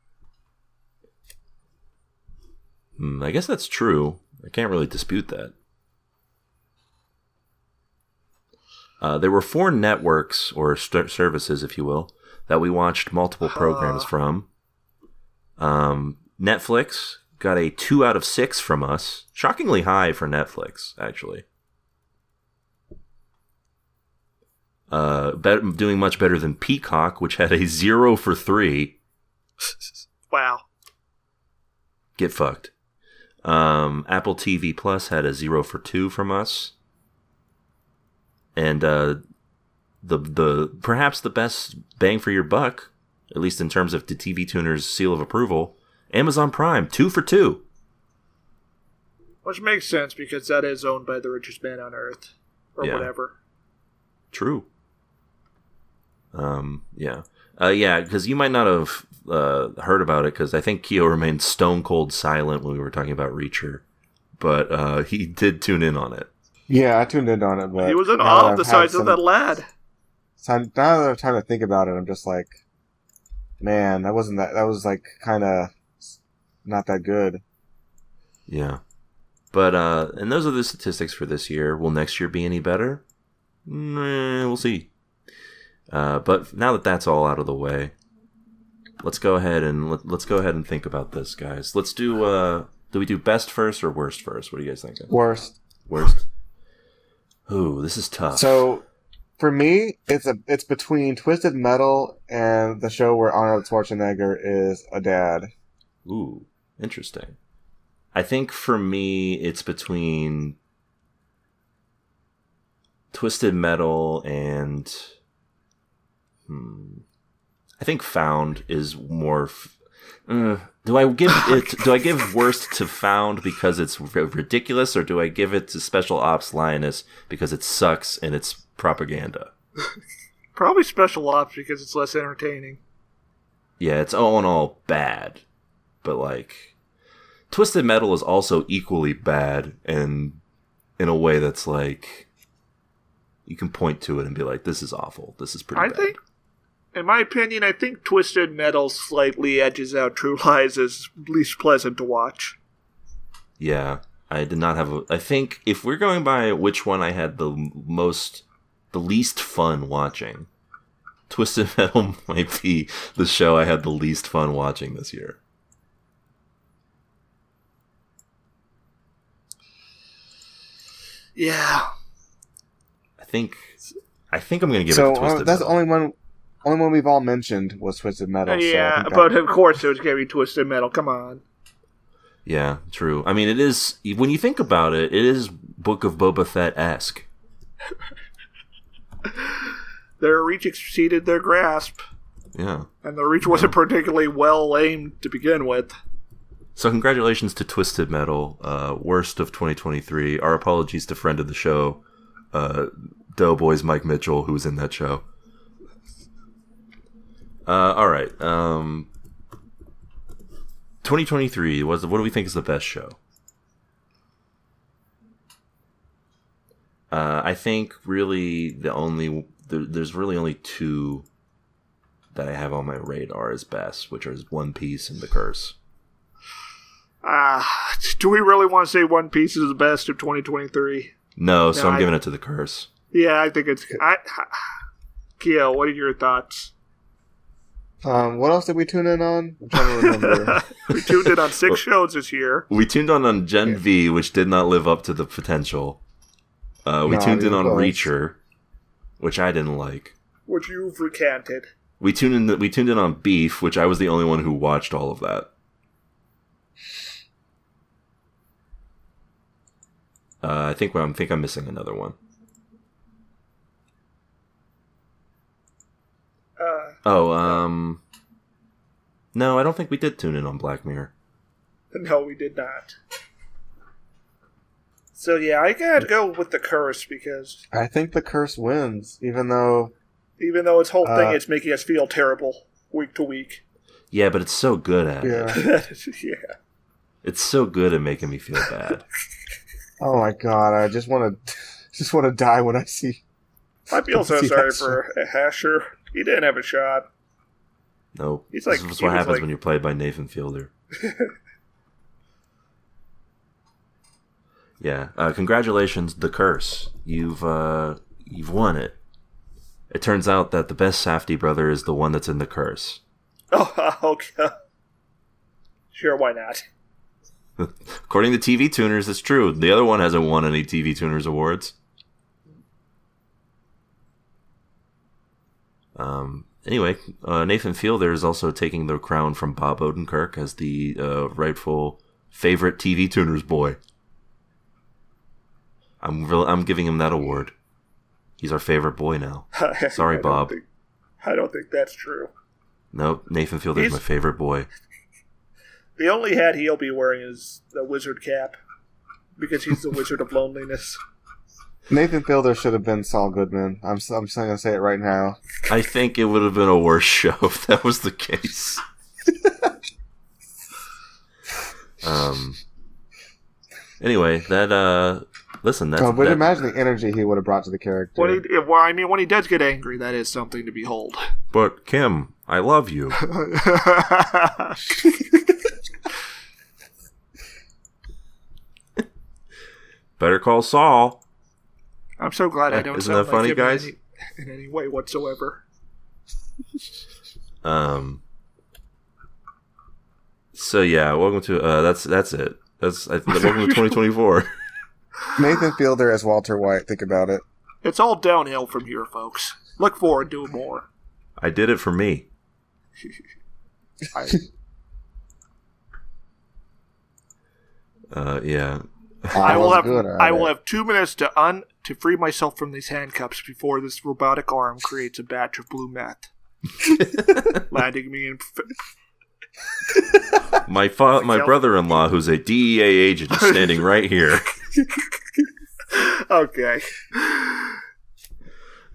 I guess that's true. I can't really dispute that. There were 4 networks, or services, if you will, that we watched multiple programs from. Netflix got a 2 out of 6 from us. Shockingly high for Netflix, actually. Doing much better than Peacock, which had a 0 for 3.
Wow.
Get fucked. Apple TV Plus had a 0 for 2 from us. And the perhaps the best bang for your buck, at least in terms of the TV Tuner's seal of approval, Amazon Prime, 2 for 2.
Which makes sense because that is owned by the richest man on earth. Or whatever.
True. Yeah. Yeah, because you might not have heard about it, because I think Keo remained stone cold silent when we were talking about Reacher. But he did tune in on it.
Yeah, I tuned in on it, but...
He was in awe of the size of that lad.
So now that I'm trying to think about it, I'm just like, man, that was like kind of not that good.
Yeah. But, and those are the statistics for this year. Will next year be any better? We'll see. But now that that's all out of the way, let's go ahead and think about this, guys. Let's do we do best first or worst first? What do you guys think?
Worst.
Ooh, this is tough.
So, for me, it's between Twisted Metal and the show where Arnold Schwarzenegger is a dad.
Ooh, interesting. I think for me, it's between Twisted Metal and I think Found is more. Do I give worst to Found because it's ridiculous, or do I give it to Special Ops Lioness because it sucks and it's propaganda?
Probably Special Ops because it's less entertaining.
Yeah, it's all in all bad, but like Twisted Metal is also equally bad, and in a way that's like you can point to it and be like, "This is awful. This is pretty bad."
In my opinion, I think Twisted Metal slightly edges out True Lies as least pleasant to watch.
Yeah, I did not have I think if we're going by which one I had the least fun watching, Twisted Metal might be the show I had the least fun watching this year.
Yeah.
I think I'm going to give it to Twisted
that's
Metal.
the only one we've all mentioned was Twisted Metal.
Yeah, but of course it was going to be Twisted Metal. Come on.
Yeah, true. I mean, it is, when you think about it, it is Book of Boba Fett-esque.
Their reach exceeded their grasp.
Yeah.
And the reach wasn't particularly well aimed to begin with.
So congratulations to Twisted Metal, worst of 2023. Our apologies to friend of the show, Doughboy's Mike Mitchell, who was in that show. All right. 2023, what do we think is the best show? I think really there's really only two that I have on my radar as best, which are One Piece and The Curse.
Do we really want to say One Piece is the best of 2023?
No, so I'm giving it to The Curse.
Yeah, I think it's... Keo, what are your thoughts?
What else did we tune in on? I'm trying to remember.
We tuned in on 6 shows this year.
We tuned on Gen V, which did not live up to the potential. We tuned in on Reacher, which I didn't like.
Which you've recanted.
We tuned in on Beef, which I was the only one who watched all of that. I think I'm missing another one. No, I don't think we did tune in on Black Mirror.
No, we did not. So yeah, I gotta go with The Curse because
I think The Curse wins, even though
its whole thing is making us feel terrible week to week.
Yeah, but it's so good at it.
Yeah.
It's so good at making me feel bad.
Oh my god, I just want to die when I see.
I feel so sorry for Asher. He didn't have a shot.
Nope. This is what happens when you're played by Nathan Fielder. Yeah. Congratulations, The Curse. You've won it. It turns out that the best Safdie brother is the one that's in The Curse.
Oh, okay. Sure, why not?
According to TV Tuners, it's true. The other one hasn't won any TV Tuners awards. Anyway, Nathan Fielder is also taking the crown from Bob Odenkirk as the rightful favorite TV Tuners boy. I'm giving him that award. He's our favorite boy now. Sorry, Bob.
I don't think that's true.
Nope, Nathan Fielder's my favorite boy.
The only hat he'll be wearing is the wizard cap, because he's the Wizard of Loneliness.
Nathan Fielder should have been Saul Goodman. I'm just going to say it right now.
I think it would have been a worse show if that was the case. Anyway, listen, that's...
but imagine the energy he would have brought to the character.
When he does get angry, that is something to behold.
But, Kim, I love you. Better call Saul.
I'm so glad I don't
Isn't
sound
that funny,
like
guys?
in any way whatsoever.
So yeah, welcome to that's it. Welcome to 2024.
Nathan Fielder as Walter White. Think about it.
It's all downhill from here, folks. Look forward to more.
I did it for me. Yeah.
I will have 2 minutes to free myself from these handcuffs before this robotic arm creates a batch of blue meth, landing me in.
My brother-in-law, who's a DEA agent, is standing right here.
Okay.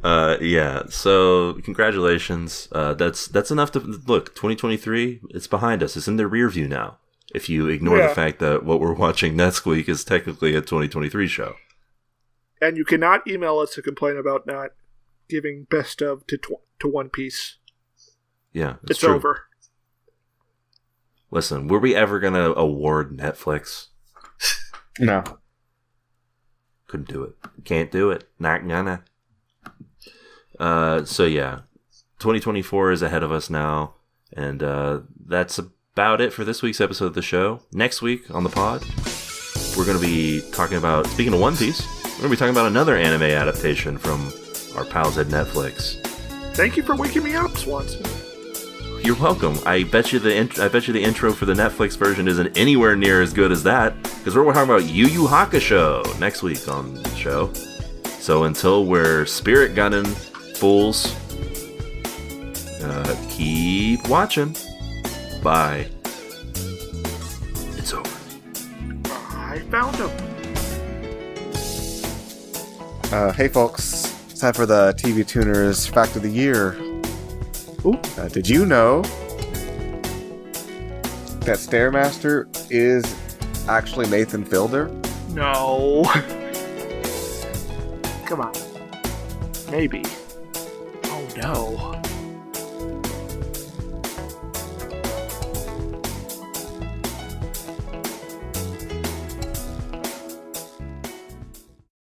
Yeah. So congratulations. That's enough to look. 2023. It's behind us. It's in the rear view now. If you ignore the fact that what we're watching next week is technically a 2023 show.
And you cannot email us to complain about not giving best of to One Piece.
Yeah,
it's
true.
over.
Listen, were we ever going to award Netflix?
No.
Couldn't do it. Can't do it. Nah. So yeah, 2024 is ahead of us now, and that's about it for this week's episode of the show. Next week on the pod, we're going to be talking about, speaking of One Piece, we're going to be talking about another anime adaptation from our pals at Netflix.
Thank you for waking me up, Swanson.
You're welcome. I bet you the intro for the Netflix version isn't anywhere near as good as that, because we're talking about Yu Yu Hakusho next week on the show. So until we're spirit gunning, fools, keep watching. Bye. It's over.
I found him.
Hey folks, it's time for the TV Tuners Fact of the Year. Ooh, did you know that Stairmaster is actually Nathan Fielder?
No. Come on. Maybe. Oh no.